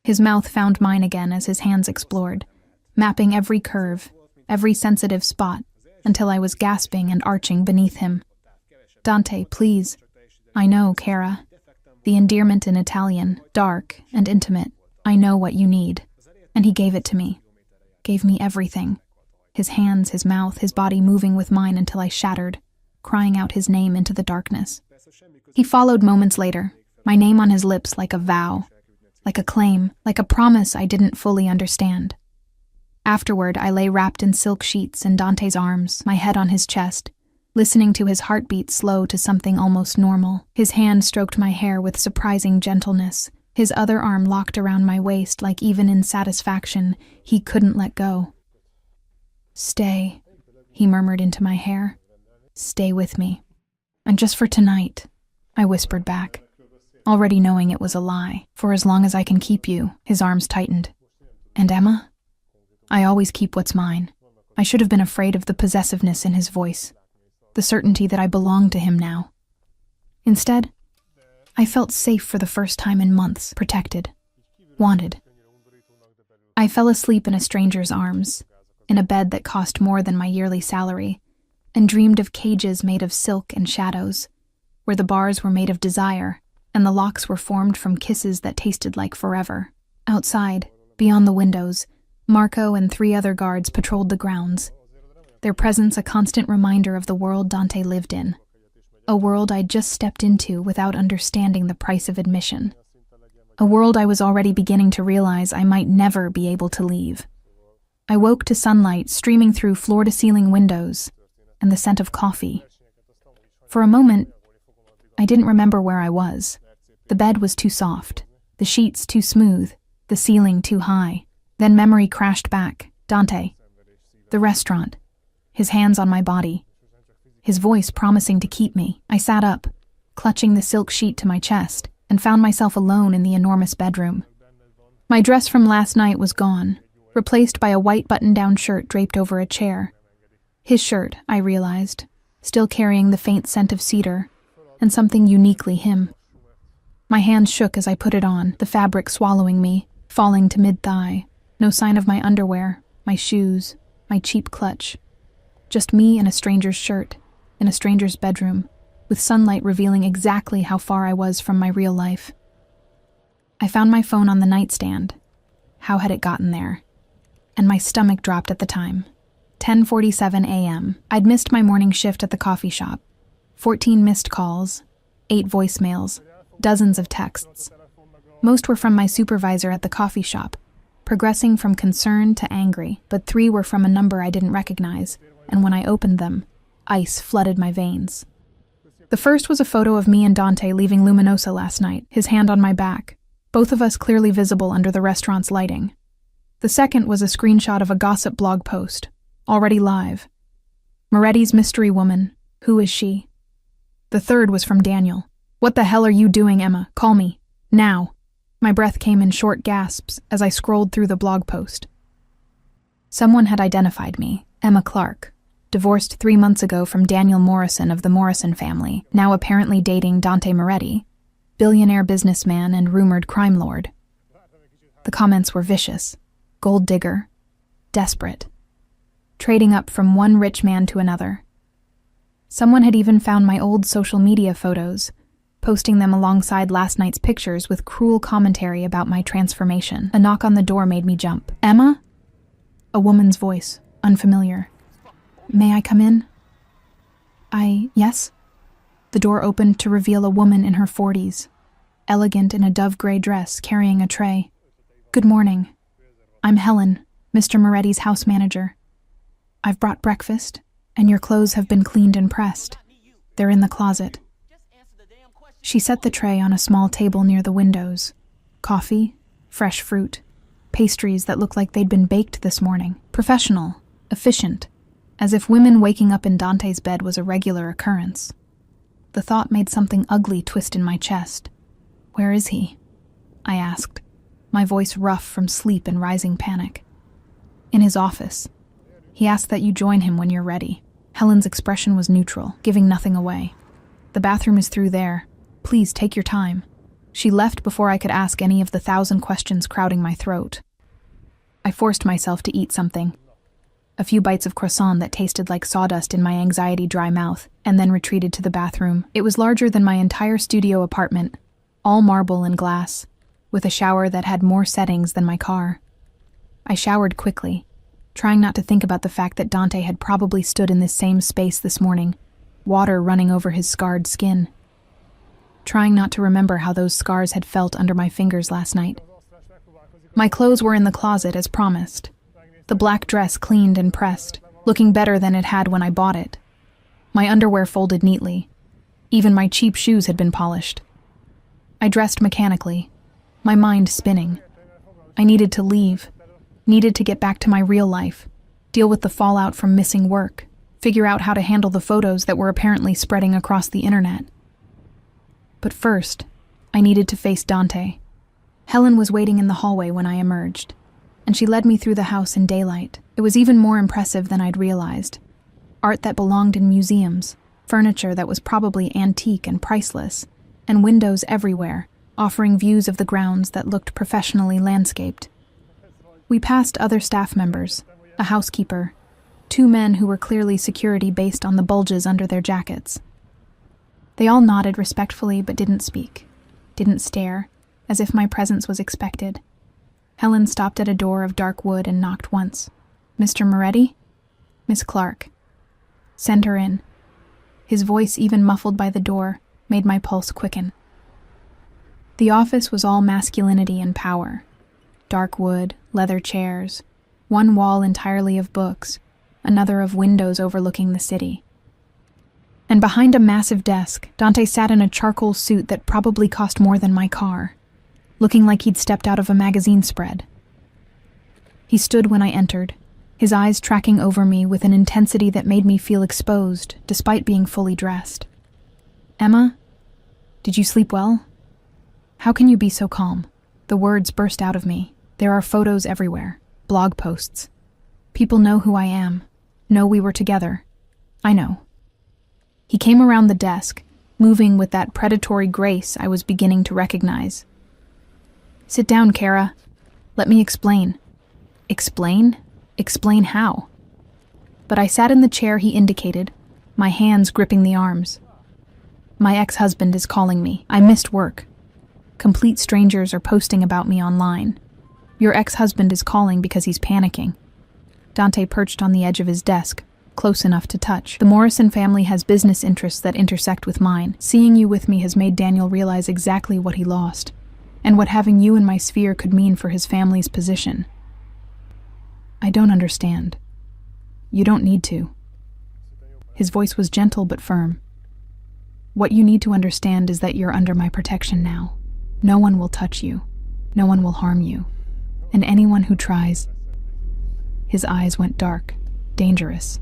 His mouth found mine again as his hands explored, mapping every curve, every sensitive spot, until I was gasping and arching beneath him. "Dante, please." "I know, Cara." The endearment in Italian, dark and intimate. "I know what you need." And he gave it to me. Gave me everything. His hands, his mouth, his body moving with mine until I shattered, crying out his name into the darkness. He followed moments later, my name on his lips like a vow, like a claim, like a promise I didn't fully understand. Afterward, I lay wrapped in silk sheets in Dante's arms, my head on his chest, listening to his heartbeat slow to something almost normal. His hand stroked my hair with surprising gentleness, his other arm locked around my waist like even in satisfaction, he couldn't let go. "Stay," he murmured into my hair. "Stay with me. And just for tonight," I whispered back, already knowing it was a lie. "For as long as I can keep you." His arms tightened. "And Emma?" "I always keep what's mine." I should have been afraid of the possessiveness in his voice, the certainty that I belonged to him now. Instead, I felt safe for the first time in months, protected, wanted. I fell asleep in a stranger's arms, in a bed that cost more than my yearly salary, and dreamed of cages made of silk and shadows, where the bars were made of desire, and the locks were formed from kisses that tasted like forever. Outside, beyond the windows, Marco and 3 other guards patrolled the grounds, their presence a constant reminder of the world Dante lived in, a world I'd just stepped into without understanding the price of admission, a world I was already beginning to realize I might never be able to leave. I woke to sunlight streaming through floor-to-ceiling windows and the scent of coffee. For a moment, I didn't remember where I was. The bed was too soft, the sheets too smooth, the ceiling too high. Then memory crashed back. Dante. The restaurant. His hands on my body. His voice promising to keep me. I sat up, clutching the silk sheet to my chest, and found myself alone in the enormous bedroom. My dress from last night was gone, replaced by a white button-down shirt draped over a chair. His shirt, I realized, still carrying the faint scent of cedar, and something uniquely him. My hands shook as I put it on, the fabric swallowing me, falling to mid-thigh. No sign of my underwear, my shoes, my cheap clutch. Just me in a stranger's shirt, in a stranger's bedroom, with sunlight revealing exactly how far I was from my real life. I found my phone on the nightstand. How had it gotten there? And my stomach dropped at the time. 10:47 a.m. I'd missed my morning shift at the coffee shop. 14 missed calls, 8 voicemails, dozens of texts. Most were from my supervisor at the coffee shop, progressing from concerned to angry, but 3 were from a number I didn't recognize, and when I opened them, ice flooded my veins. The first was a photo of me and Dante leaving Luminosa last night, his hand on my back, both of us clearly visible under the restaurant's lighting. The second was a screenshot of a gossip blog post, already live. Moretti's mystery woman, who is she? The third was from Daniel. What the hell are you doing, Emma? Call me. Now. My breath came in short gasps as I scrolled through the blog post. Someone had identified me, Emma Clark, divorced 3 months ago from Daniel Morrison of the Morrison family, now apparently dating Dante Moretti, billionaire businessman and rumored crime lord. The comments were vicious, gold digger, desperate, trading up from one rich man to another. Someone had even found my old social media photos, posting them alongside last night's pictures with cruel commentary about my transformation. A knock on the door made me jump. Emma? A woman's voice, unfamiliar. May I come in? Yes? The door opened to reveal a woman in her 40s, elegant in a dove-gray dress, carrying a tray. Good morning. I'm Helen, Mr. Moretti's house manager. I've brought breakfast, and your clothes have been cleaned and pressed. They're in the closet. She set the tray on a small table near the windows. Coffee, fresh fruit, pastries that looked like they'd been baked this morning. Professional, efficient, as if women waking up in Dante's bed was a regular occurrence. The thought made something ugly twist in my chest. Where is he? I asked, my voice rough from sleep and rising panic. In his office. He asked that you join him when you're ready. Helen's expression was neutral, giving nothing away. The bathroom is through there. Please take your time. She left before I could ask any of the 1,000 questions crowding my throat. I forced myself to eat something. A few bites of croissant that tasted like sawdust in my anxiety-dry mouth, and then retreated to the bathroom. It was larger than my entire studio apartment, all marble and glass, with a shower that had more settings than my car. I showered quickly, trying not to think about the fact that Dante had probably stood in this same space this morning, water running over his scarred skin. Trying not to remember how those scars had felt under my fingers last night. My clothes were in the closet as promised. The black dress cleaned and pressed, looking better than it had when I bought it. My underwear folded neatly. Even my cheap shoes had been polished. I dressed mechanically, my mind spinning. I needed to leave, needed to get back to my real life, deal with the fallout from missing work, figure out how to handle the photos that were apparently spreading across the internet. But first, I needed to face Dante. Helen was waiting in the hallway when I emerged, and she led me through the house in daylight. It was even more impressive than I'd realized. Art that belonged in museums, furniture that was probably antique and priceless, and windows everywhere, offering views of the grounds that looked professionally landscaped. We passed other staff members, a housekeeper, 2 men who were clearly security based on the bulges under their jackets. They all nodded respectfully but didn't speak, didn't stare, as if my presence was expected. Helen stopped at a door of dark wood and knocked once. Mr. Moretti? Miss Clark. Send her in. His voice, even muffled by the door, made my pulse quicken. The office was all masculinity and power. Dark wood, leather chairs, one wall entirely of books, another of windows overlooking the city. And behind a massive desk, Dante sat in a charcoal suit that probably cost more than my car, looking like he'd stepped out of a magazine spread. He stood when I entered, his eyes tracking over me with an intensity that made me feel exposed, despite being fully dressed. Emma? Did you sleep well? How can you be so calm? The words burst out of me. There are photos everywhere, blog posts. People know who I am, know we were together. I know. He came around the desk, moving with that predatory grace I was beginning to recognize. Sit down, Kara. Let me explain. Explain? Explain how? but I sat in the chair he indicated, my hands gripping the arms. My ex-husband is calling me. I missed work. Complete strangers are posting about me online. Your ex-husband is calling because he's panicking. Dante perched on the edge of his desk, close enough to touch. The Morrison family has business interests that intersect with mine. Seeing you with me has made Daniel realize exactly what he lost, and what having you in my sphere could mean for his family's position. I don't understand. You don't need to. His voice was gentle but firm. What you need to understand is that you're under my protection now. No one will touch you. No one will harm you. And anyone who tries... His eyes went dark, dangerous.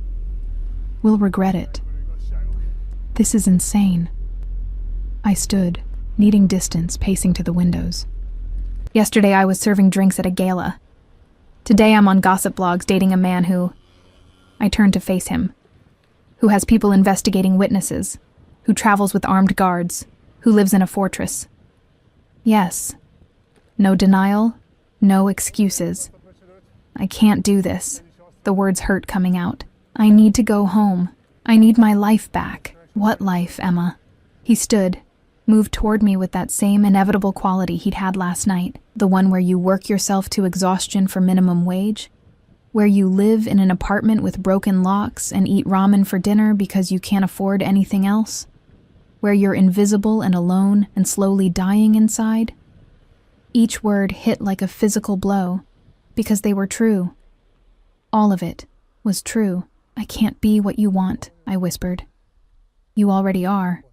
Will regret it. This is insane. I stood, needing distance, pacing to the windows. Yesterday I was serving drinks at a gala. Today I'm on gossip blogs dating a man who... I turned to face him. Who has people investigating witnesses. Who travels with armed guards. Who lives in a fortress. Yes. No denial. No excuses. I can't do this. The words hurt coming out. I need to go home. I need my life back. What life, Emma? He stood, moved toward me with that same inevitable quality he'd had last night. The one where you work yourself to exhaustion for minimum wage? Where you live in an apartment with broken locks and eat ramen for dinner because you can't afford anything else? Where you're invisible and alone and slowly dying inside? Each word hit like a physical blow, because they were true. All of it was true. I can't be what you want, I whispered. You already are.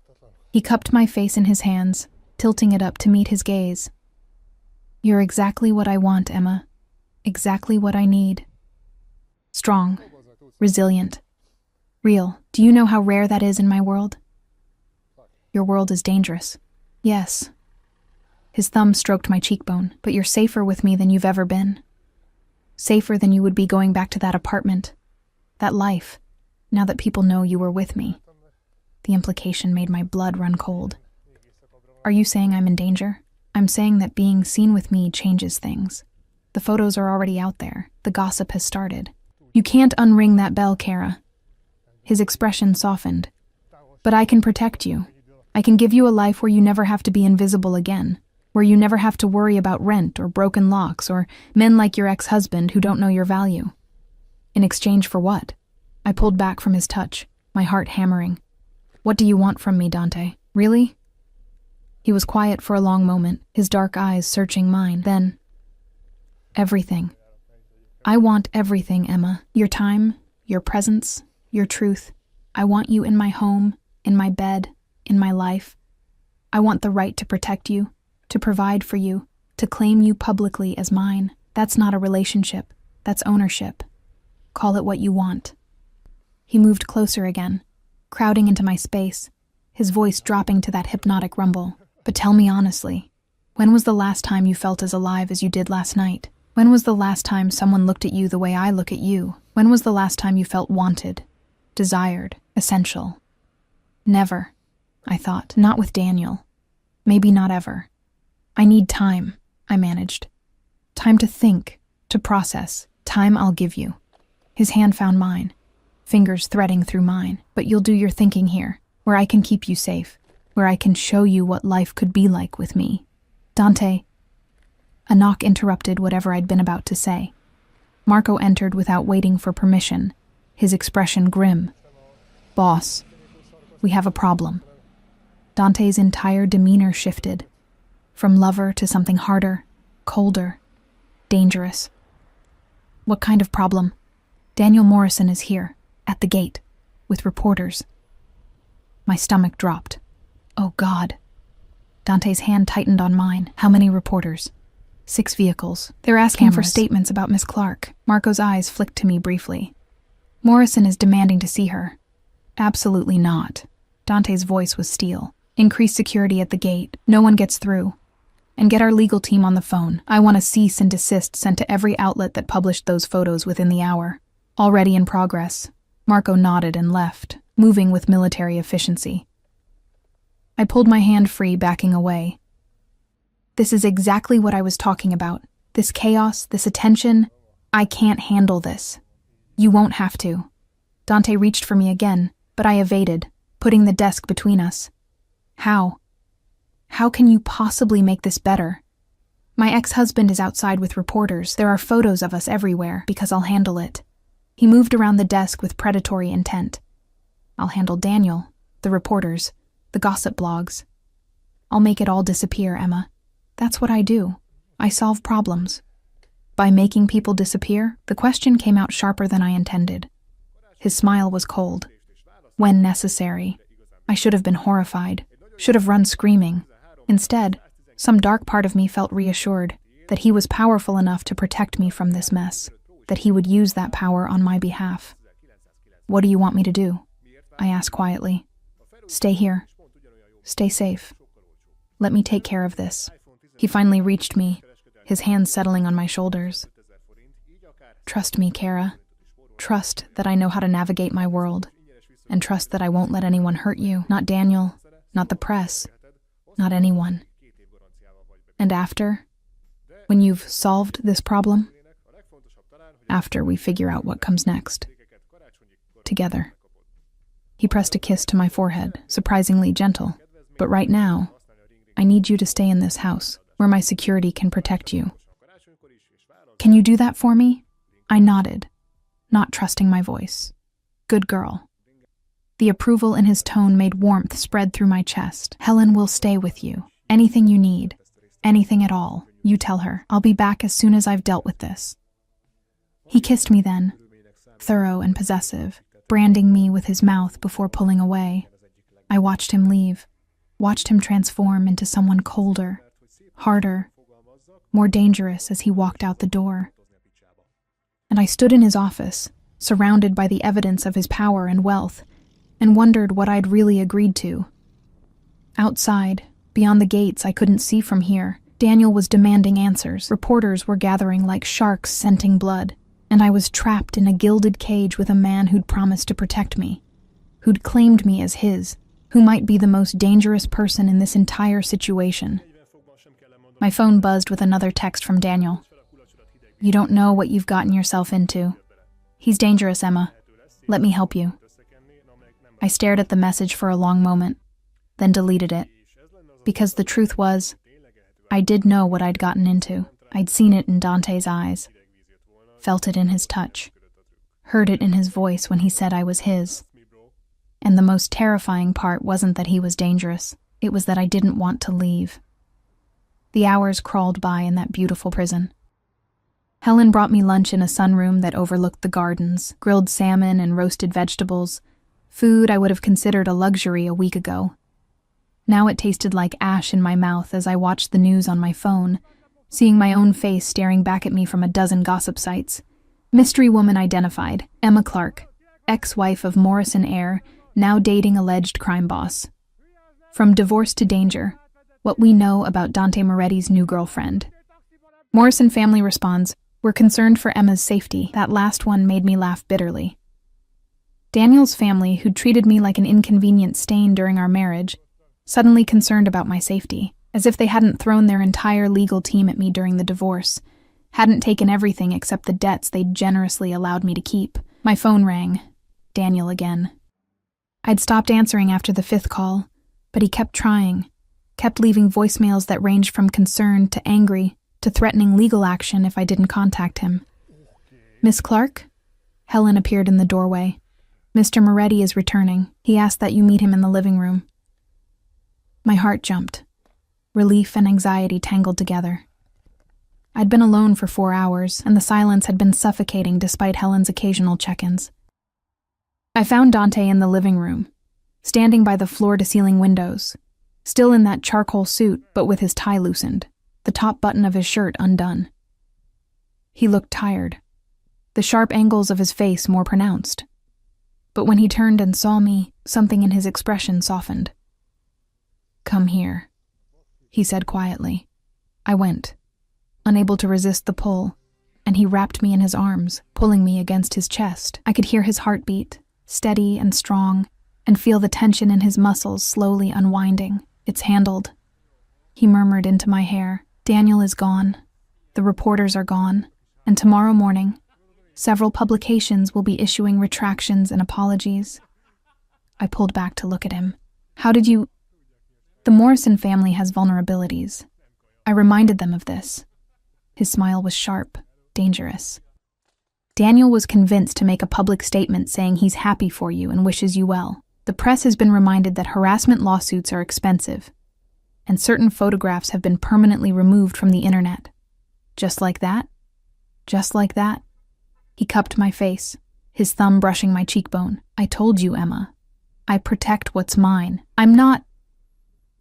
He cupped my face in his hands, tilting it up to meet his gaze. You're exactly what I want, Emma. Exactly what I need. Strong, resilient, real. Do you know how rare that is in my world? Your world is dangerous. Yes. His thumb stroked my cheekbone. But you're safer with me than you've ever been. Safer than you would be going back to that apartment. That life, now that people know you were with me. The implication made my blood run cold. Are you saying I'm in danger? I'm saying that being seen with me changes things. The photos are already out there. The gossip has started. You can't unring that bell, Kara. His expression softened. But I can protect you. I can give you a life where you never have to be invisible again. Where you never have to worry about rent or broken locks or men like your ex-husband who don't know your value. In exchange for what? I pulled back from his touch, my heart hammering. What do you want from me, Dante? Really? He was quiet for a long moment, his dark eyes searching mine. Then, everything. I want everything, Emma. Your time, your presence, your truth. I want you in my home, in my bed, in my life. I want the right to protect you, to provide for you, to claim you publicly as mine. That's not a relationship. That's ownership. Call it what you want. He moved closer again, crowding into my space, his voice dropping to that hypnotic rumble. But tell me honestly, when was the last time you felt as alive as you did last night? When was the last time someone looked at you the way I look at you? When was the last time you felt wanted, desired, essential? Never, I thought. Not with Daniel. Maybe not ever. I need time, I managed. Time to think, to process. Time I'll give you. His hand found mine, fingers threading through mine. But you'll do your thinking here, where I can keep you safe, where I can show you what life could be like with me. Dante. A knock interrupted whatever I'd been about to say. Marco entered without waiting for permission, his expression grim. Boss, we have a problem. Dante's entire demeanor shifted. From lover to something harder, colder, dangerous. What kind of problem? Daniel Morrison is here, at the gate, with reporters. My stomach dropped. Oh God. Dante's hand tightened on mine. How many reporters? 6 vehicles. They're asking for statements about Miss Clark. Marco's eyes flicked to me briefly. Morrison is demanding to see her. Absolutely not. Dante's voice was steel. Increase security at the gate. No one gets through. And get our legal team on the phone. I want a cease and desist sent to every outlet that published those photos within the hour. Already in progress. Marco nodded and left, moving with military efficiency. I pulled my hand free, backing away. This is exactly what I was talking about. This chaos, this attention. I can't handle this. You won't have to. Dante reached for me again, but I evaded, putting the desk between us. How? How can you possibly make this better? My ex-husband is outside with reporters. There are photos of us everywhere, because I'll handle it. He moved around the desk with predatory intent. I'll handle Daniel, the reporters, the gossip blogs. I'll make it all disappear, Emma. That's what I do. I solve problems. By making people disappear, the question came out sharper than I intended. His smile was cold. When necessary. I should have been horrified, should have run screaming. Instead, some dark part of me felt reassured that he was powerful enough to protect me from this mess, that he would use that power on my behalf. What do you want me to do? I asked quietly. Stay here. Stay safe. Let me take care of this. He finally reached me, his hands settling on my shoulders. Trust me, Kara. Trust that I know how to navigate my world, and trust that I won't let anyone hurt you. Not Daniel, not the press, not anyone. And after, when you've solved this problem, after we figure out what comes next, together. He pressed a kiss to my forehead, surprisingly gentle. But right now, I need you to stay in this house, where my security can protect you. Can you do that for me? I nodded, not trusting my voice. Good girl. The approval in his tone made warmth spread through my chest. Helen will stay with you. Anything you need, anything at all, you tell her. I'll be back as soon as I've dealt with this. He kissed me then, thorough and possessive, branding me with his mouth before pulling away. I watched him leave, watched him transform into someone colder, harder, more dangerous as he walked out the door. And I stood in his office, surrounded by the evidence of his power and wealth, and wondered what I'd really agreed to. Outside, beyond the gates I couldn't see from here, Daniel was demanding answers. Reporters were gathering like sharks scenting blood, and I was trapped in a gilded cage with a man who'd promised to protect me, who'd claimed me as his, who might be the most dangerous person in this entire situation. My phone buzzed with another text from Daniel. You don't know what you've gotten yourself into. He's dangerous, Emma. Let me help you. I stared at the message for a long moment, then deleted it. Because the truth was, I did know what I'd gotten into. I'd seen it in Dante's eyes, felt it in his touch, heard it in his voice when he said I was his. And the most terrifying part wasn't that he was dangerous, it was that I didn't want to leave. The hours crawled by in that beautiful prison. Helen brought me lunch in a sunroom that overlooked the gardens, grilled salmon and roasted vegetables, food I would have considered a luxury a week ago. Now it tasted like ash in my mouth as I watched the news on my phone, seeing my own face staring back at me from a dozen gossip sites. Mystery woman identified, Emma Clark, ex-wife of Morrison heir, now dating alleged crime boss. From divorce to danger, what we know about Dante Moretti's new girlfriend. Morrison family responds, we're concerned for Emma's safety. That last one made me laugh bitterly. Daniel's family, who'd treated me like an inconvenient stain during our marriage, suddenly concerned about my safety, as if they hadn't thrown their entire legal team at me during the divorce, hadn't taken everything except the debts they'd generously allowed me to keep. My phone rang. Daniel again. I'd stopped answering after the 5th call, but he kept trying, kept leaving voicemails that ranged from concerned to angry to threatening legal action if I didn't contact him. Miss Clark? Helen appeared in the doorway. Mr. Moretti is returning. He asked that you meet him in the living room. My heart jumped. Relief and anxiety tangled together. I'd been alone for 4 hours, and the silence had been suffocating despite Helen's occasional check-ins. I found Dante in the living room, standing by the floor-to-ceiling windows, still in that charcoal suit but with his tie loosened, the top button of his shirt undone. He looked tired, the sharp angles of his face more pronounced. But when he turned and saw me, something in his expression softened. Come here, he said quietly. I went, unable to resist the pull, and he wrapped me in his arms, pulling me against his chest. I could hear his heartbeat, steady and strong, and feel the tension in his muscles slowly unwinding. It's handled. He murmured into my hair. Daniel is gone. The reporters are gone. And tomorrow morning, Several publications will be issuing retractions and apologies. I pulled back to look at him. How did you... The Morrison family has vulnerabilities. I reminded them of this. His smile was sharp, dangerous. Daniel was convinced to make a public statement saying he's happy for you and wishes you well. The press has been reminded that harassment lawsuits are expensive, and certain photographs have been permanently removed from the internet. Just like that? Just like that? He cupped my face, his thumb brushing my cheekbone. I told you, Emma. I protect what's mine. I'm not...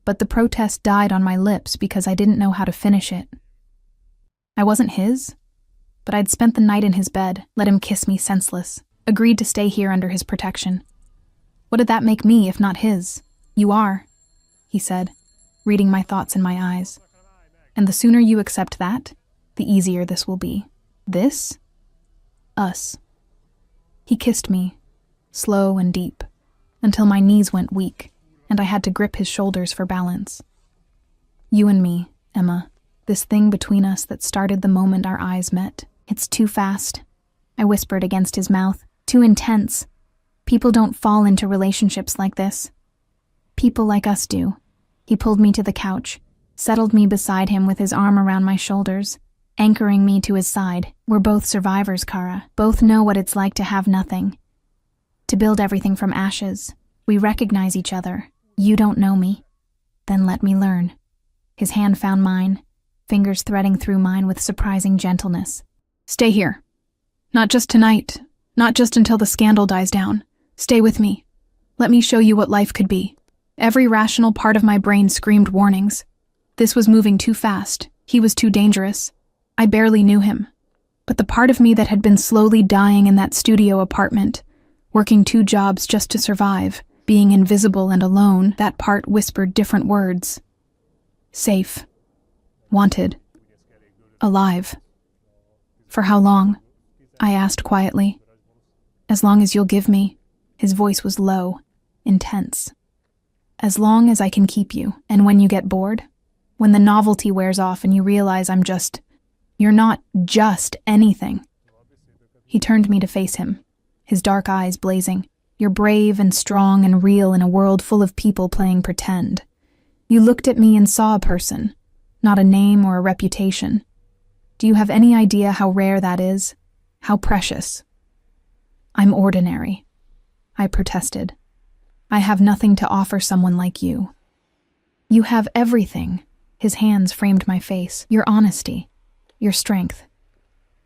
But the protest died on my lips because I didn't know how to finish it. I wasn't his, but I'd spent the night in his bed, let him kiss me senseless, agreed to stay here under his protection. What did that make me, if not his? You are, he said, reading my thoughts in my eyes. And the sooner you accept that, the easier this will be. This? Us. He kissed me, slow and deep, until my knees went weak, and I had to grip his shoulders for balance. You and me, Emma, this thing between us that started the moment our eyes met. It's too fast, I whispered against his mouth. Too intense. People don't fall into relationships like this. People like us do. He pulled me to the couch, settled me beside him with his arm around my shoulders, anchoring me to his side. We're both survivors, Kara. Both know what it's like to have nothing. To build everything from ashes. We recognize each other. You don't know me. Then let me learn. His hand found mine, fingers threading through mine with surprising gentleness. Stay here. Not just tonight. Not just until the scandal dies down. Stay with me. Let me show you what life could be. Every rational part of my brain screamed warnings. This was moving too fast. He was too dangerous. I barely knew him. But the part of me that had been slowly dying in that studio apartment, working 2 jobs just to survive, being invisible and alone, that part whispered different words. Safe. Wanted. Alive. For how long? I asked quietly. As long as you'll give me. His voice was low, intense. As long as I can keep you. And when you get bored, when the novelty wears off and you realize you're not just anything. He turned me to face him, his dark eyes blazing. You're brave and strong and real in a world full of people playing pretend. You looked at me and saw a person, not a name or a reputation. Do you have any idea how rare that is? How precious? I'm ordinary, I protested. I have nothing to offer someone like you. You have everything. His hands framed my face. Your honesty, your strength,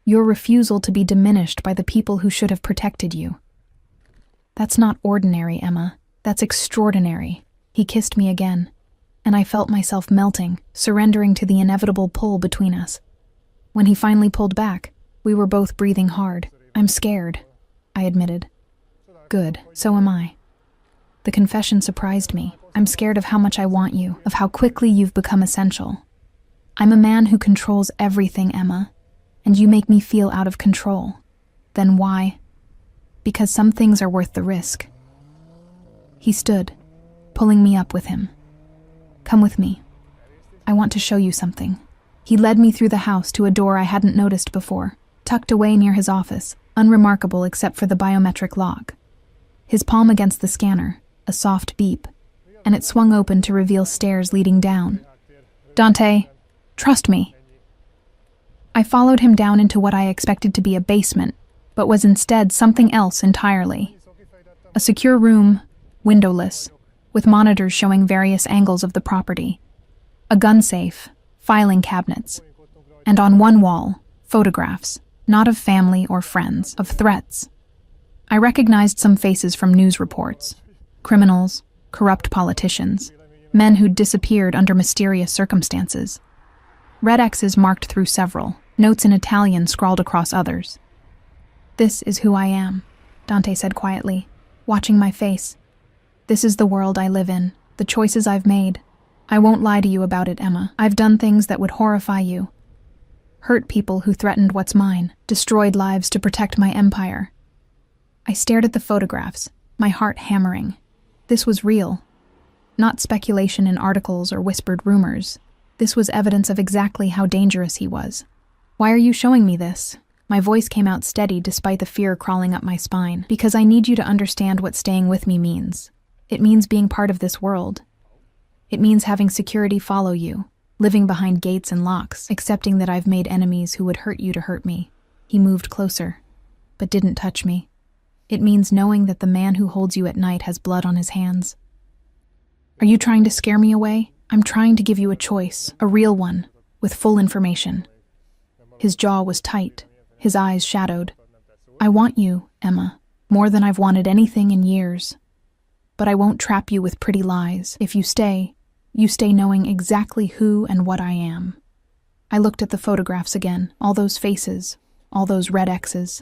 your refusal to be diminished by the people who should have protected you. That's not ordinary, Emma. That's extraordinary. He kissed me again, and I felt myself melting, surrendering to the inevitable pull between us. When he finally pulled back, we were both breathing hard. I'm scared, I admitted. Good, so am I. The confession surprised me. I'm scared of how much I want you, of how quickly you've become essential. I'm a man who controls everything, Emma, and you make me feel out of control. Then why? Because some things are worth the risk. He stood, pulling me up with him. Come with me. I want to show you something. He led me through the house to a door I hadn't noticed before, tucked away near his office, unremarkable except for the biometric lock. His palm against the scanner, a soft beep, and it swung open to reveal stairs leading down. Dante, trust me. I followed him down into what I expected to be a basement, but was instead something else entirely. A secure room, windowless, with monitors showing various angles of the property. A gun safe, filing cabinets, and on one wall, photographs, not of family or friends, of threats. I recognized some faces from news reports. Criminals, corrupt politicians, men who'd disappeared under mysterious circumstances. Red X's marked through several, notes in Italian scrawled across others. This is who I am, Dante said quietly, watching my face. This is the world I live in, the choices I've made. I won't lie to you about it, Emma. I've done things that would horrify you. Hurt people who threatened what's mine, destroyed lives to protect my empire. I stared at the photographs, my heart hammering. This was real. Not speculation in articles or whispered rumors. This was evidence of exactly how dangerous he was. Why are you showing me this? My voice came out steady despite the fear crawling up my spine, because I need you to understand what staying with me means. It means being part of this world. It means having security follow you, living behind gates and locks, accepting that I've made enemies who would hurt you to hurt me. He moved closer, but didn't touch me. It means knowing that the man who holds you at night has blood on his hands. Are you trying to scare me away? I'm trying to give you a choice, a real one, with full information. His jaw was tight, his eyes shadowed. I want you, Emma, more than I've wanted anything in years. But I won't trap you with pretty lies. If you stay knowing exactly who and what I am. I looked at the photographs again, all those faces, all those red X's.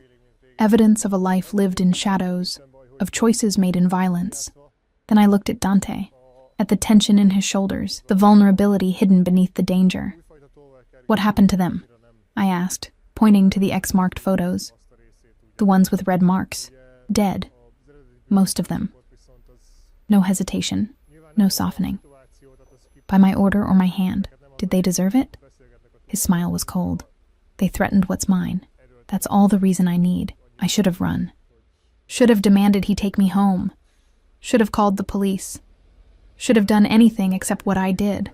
Evidence of a life lived in shadows, of choices made in violence. Then I looked at Dante, at the tension in his shoulders, the vulnerability hidden beneath the danger. What happened to them? I asked, pointing to the X-marked photos. The ones with red marks. Dead. Most of them. No hesitation. No softening. By my order or my hand, did they deserve it? His smile was cold. They threatened what's mine. That's all the reason I need. I should have run. Should have demanded he take me home. Should have called the police. Should have done anything except what I did.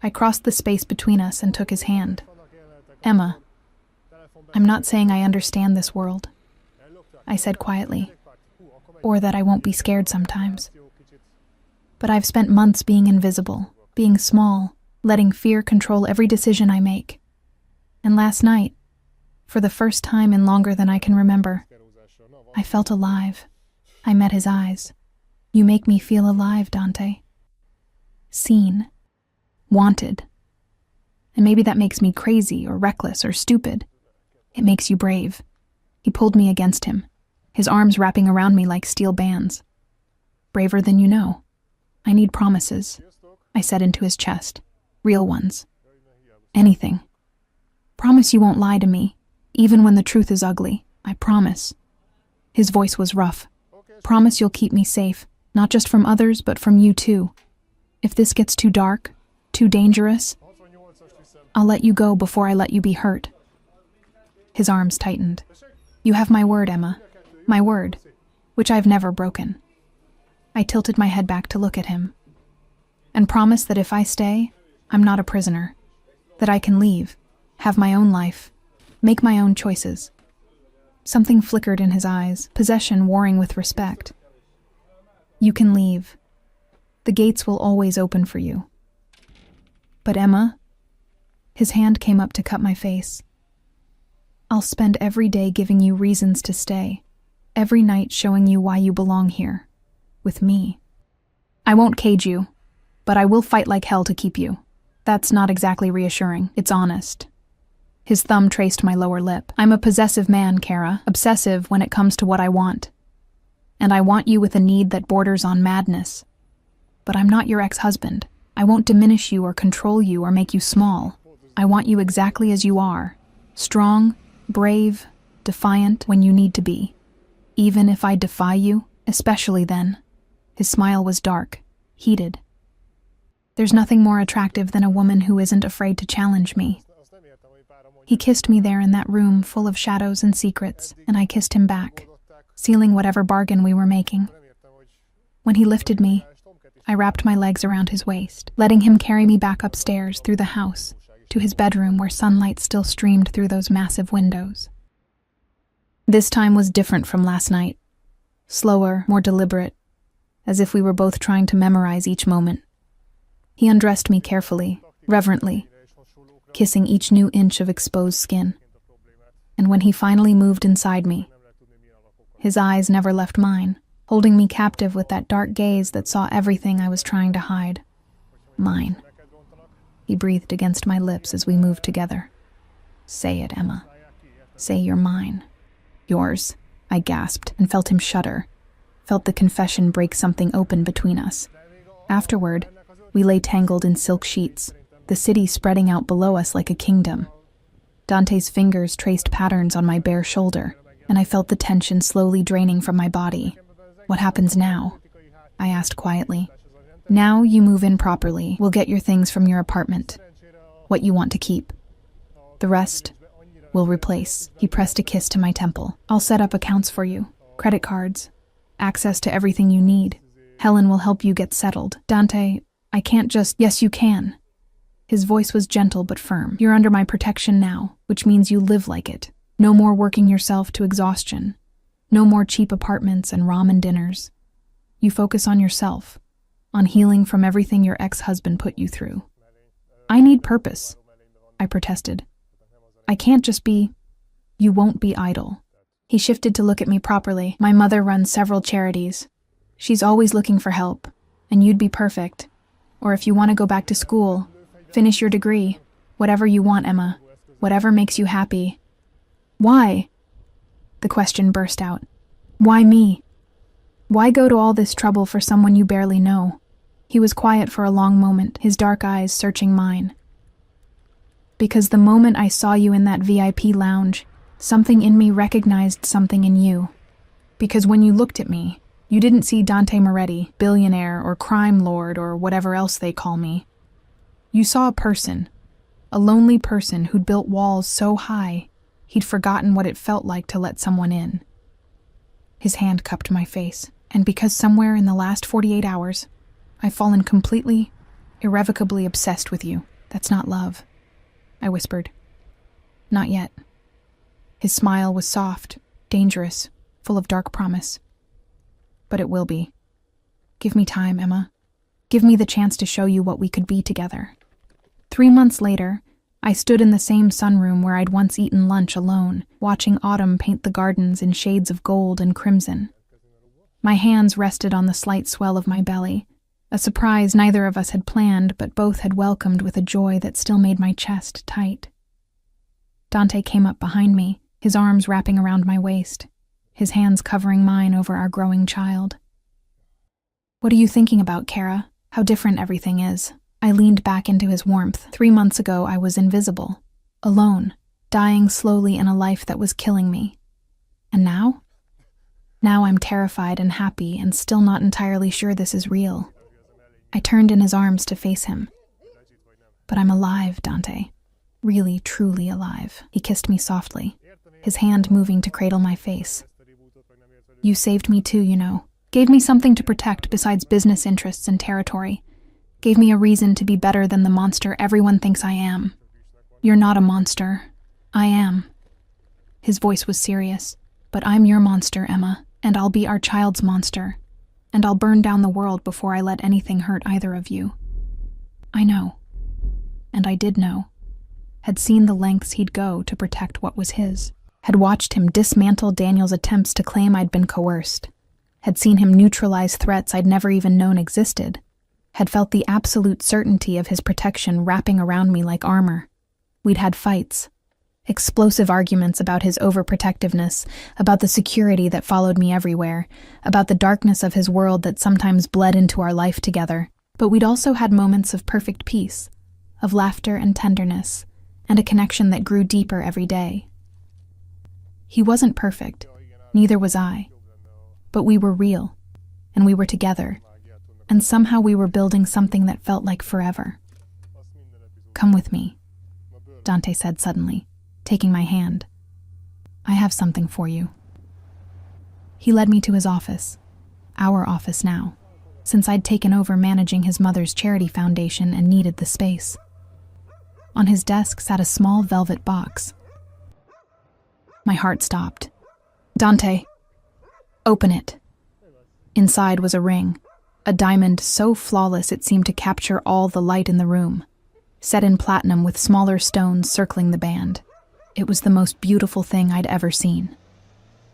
I crossed the space between us and took his hand. Emma, I'm not saying I understand this world, I said quietly, or that I won't be scared sometimes. But I've spent months being invisible, being small, letting fear control every decision I make. And last night, for the first time in longer than I can remember, I felt alive. I met his eyes. You make me feel alive, Dante. Seen. Wanted. And maybe that makes me crazy or reckless or stupid. It makes you brave. He pulled me against him, his arms wrapping around me like steel bands. Braver than you know. I need promises, I said into his chest. Real ones. Anything. Promise you won't lie to me, even when the truth is ugly. I promise. His voice was rough. Promise you'll keep me safe, not just from others, but from you too. If this gets too dark, too dangerous, I'll let you go before I let you be hurt. His arms tightened. You have my word, Emma. My word, which I've never broken. I tilted my head back to look at him. And promise that if I stay, I'm not a prisoner. That I can leave, have my own life, make my own choices. Something flickered in his eyes, possession warring with respect. You can leave. The gates will always open for you. But Emma, his hand came up to cut my face. I'll spend every day giving you reasons to stay, every night showing you why you belong here, with me. I won't cage you, but I will fight like hell to keep you. That's not exactly reassuring, it's honest. His thumb traced my lower lip. I'm a possessive man, Kara, obsessive when it comes to what I want. And I want you with a need that borders on madness. But I'm not your ex-husband. I won't diminish you or control you or make you small. I want you exactly as you are. Strong, brave, defiant when you need to be. Even if I defy you, especially then. His smile was dark, heated. There's nothing more attractive than a woman who isn't afraid to challenge me. He kissed me there in that room full of shadows and secrets, and I kissed him back, sealing whatever bargain we were making. When he lifted me, I wrapped my legs around his waist, letting him carry me back upstairs through the house, to his bedroom where sunlight still streamed through those massive windows. This time was different from last night. Slower, more deliberate, as if we were both trying to memorize each moment. He undressed me carefully, reverently, kissing each new inch of exposed skin. And when he finally moved inside me, his eyes never left mine, holding me captive with that dark gaze that saw everything I was trying to hide. Mine. He breathed against my lips as we moved together. Say it, Emma. Say you're mine. Yours, I gasped and felt him shudder, felt the confession break something open between us. Afterward, we lay tangled in silk sheets, the city spreading out below us like a kingdom. Dante's fingers traced patterns on my bare shoulder, and I felt the tension slowly draining from my body. What happens now? I asked quietly. Now you move in properly. We'll get your things from your apartment. What you want to keep. The rest, We'll replace. He pressed a kiss to my temple. I'll set up accounts for you. Credit cards. Access to everything you need. Helen will help you get settled. Dante, I can't just— Yes, you can. His voice was gentle but firm. You're under my protection now, which means you live like it. No more working yourself to exhaustion. No more cheap apartments and ramen dinners. You focus on yourself, on healing from everything your ex-husband put you through. I need purpose, I protested. I can't just be— You won't be idle. He shifted to look at me properly. My mother runs several charities. She's always looking for help, and you'd be perfect. Or if you want to go back to school, finish your degree. Whatever you want, Emma. Whatever makes you happy. Why? The question burst out. Why me? Why go to all this trouble for someone you barely know? He was quiet for a long moment, his dark eyes searching mine. Because the moment I saw you in that VIP lounge, something in me recognized something in you. Because when you looked at me, you didn't see Dante Moretti, billionaire or crime lord or whatever else they call me. You saw a person, a lonely person who'd built walls so high, he'd forgotten what it felt like to let someone in. His hand cupped my face, and because somewhere in the last 48 hours, I've fallen completely, irrevocably obsessed with you. That's not love, I whispered. Not yet. His smile was soft, dangerous, full of dark promise. But it will be. Give me time, Emma. Give me the chance to show you what we could be together. 3 months later, I stood in the same sunroom where I'd once eaten lunch alone, watching autumn paint the gardens in shades of gold and crimson. My hands rested on the slight swell of my belly, a surprise neither of us had planned but both had welcomed with a joy that still made my chest tight. Dante came up behind me, his arms wrapping around my waist, his hands covering mine over our growing child. What are you thinking about, Kara? How different everything is. I leaned back into his warmth. 3 months ago, I was invisible, alone, dying slowly in a life that was killing me. And now? Now I'm terrified and happy and still not entirely sure this is real. I turned in his arms to face him. But I'm alive, Dante. Really, truly alive. He kissed me softly, his hand moving to cradle my face. You saved me too, you know. Gave me something to protect besides business interests and territory. Gave me a reason to be better than the monster everyone thinks I am. You're not a monster. I am. His voice was serious. But I'm your monster, Emma, and I'll be our child's monster. And I'll burn down the world before I let anything hurt either of you. I know. And I did know. Had seen the lengths he'd go to protect what was his. Had watched him dismantle Daniel's attempts to claim I'd been coerced. Had seen him neutralize threats I'd never even known existed. Had felt the absolute certainty of his protection wrapping around me like armor. We'd had fights. Explosive arguments about his overprotectiveness, about the security that followed me everywhere, about the darkness of his world that sometimes bled into our life together. But we'd also had moments of perfect peace, of laughter and tenderness, and a connection that grew deeper every day. He wasn't perfect, neither was I. But we were real, and we were together, and somehow we were building something that felt like forever. Come with me, Dante said suddenly, taking my hand. I have something for you. He led me to his office, our office now, since I'd taken over managing his mother's charity foundation and needed the space. On his desk sat a small velvet box. My heart stopped. Dante, open it. Inside was a ring, a diamond so flawless it seemed to capture all the light in the room, set in platinum with smaller stones circling the band. It was the most beautiful thing I'd ever seen.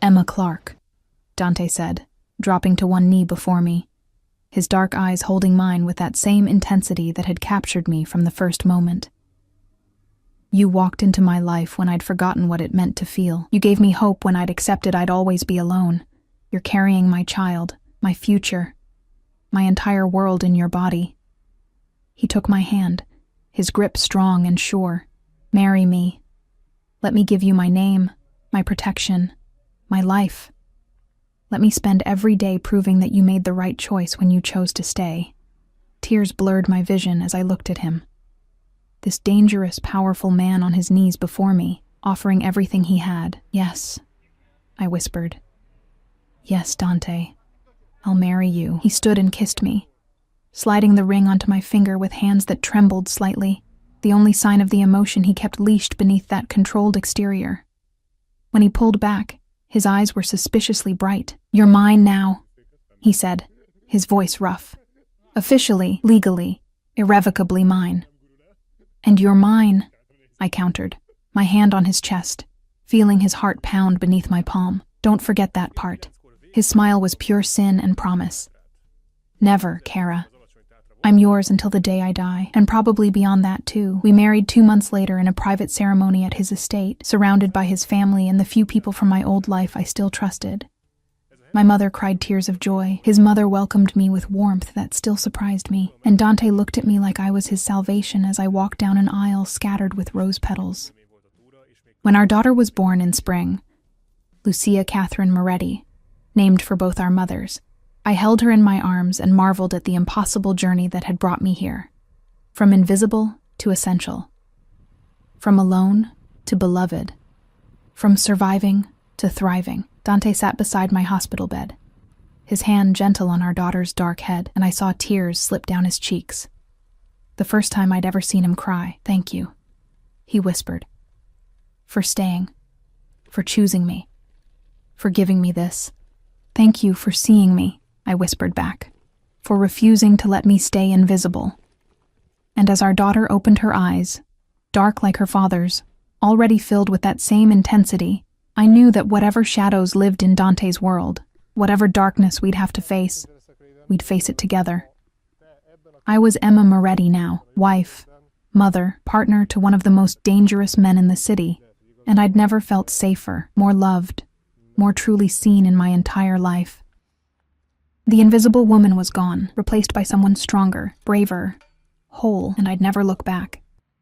Emma Clark, Dante said, dropping to one knee before me, his dark eyes holding mine with that same intensity that had captured me from the first moment. You walked into my life when I'd forgotten what it meant to feel. You gave me hope when I'd accepted I'd always be alone. You're carrying my child, my future, my entire world in your body. He took my hand, his grip strong and sure. Marry me. Let me give you my name, my protection, my life. Let me spend every day proving that you made the right choice when you chose to stay. Tears blurred my vision as I looked at him. This dangerous, powerful man on his knees before me, offering everything he had. "Yes," I whispered. "Yes, Dante. I'll marry you." He stood and kissed me, sliding the ring onto my finger with hands that trembled slightly, the only sign of the emotion he kept leashed beneath that controlled exterior. When he pulled back, his eyes were suspiciously bright. "You're mine now," he said, his voice rough. "Officially, legally, irrevocably mine." "And you're mine," I countered, my hand on his chest, feeling his heart pound beneath my palm. "Don't forget that part." His smile was pure sin and promise. "Never, Kara. I'm yours until the day I die, and probably beyond that too." We married 2 months later in a private ceremony at his estate, surrounded by his family and the few people from my old life I still trusted. My mother cried tears of joy. His mother welcomed me with warmth that still surprised me, and Dante looked at me like I was his salvation as I walked down an aisle scattered with rose petals. When our daughter was born in spring, Lucia Catherine Moretti, named for both our mothers, I held her in my arms and marveled at the impossible journey that had brought me here. From invisible to essential. From alone to beloved. From surviving to thriving. Dante sat beside my hospital bed, his hand gentle on our daughter's dark head, and I saw tears slip down his cheeks. The first time I'd ever seen him cry. "Thank you," he whispered. "For staying. For choosing me. For giving me this. Thank you for seeing me," I whispered back. "For refusing to let me stay invisible." And as our daughter opened her eyes, dark like her father's, already filled with that same intensity, I knew that whatever shadows lived in Dante's world, whatever darkness we'd have to face, we'd face it together. I was Emma Moretti now, wife, mother, partner to one of the most dangerous men in the city, and I'd never felt safer, more loved, more truly seen in my entire life. The invisible woman was gone, replaced by someone stronger, braver, whole, and I'd never look back.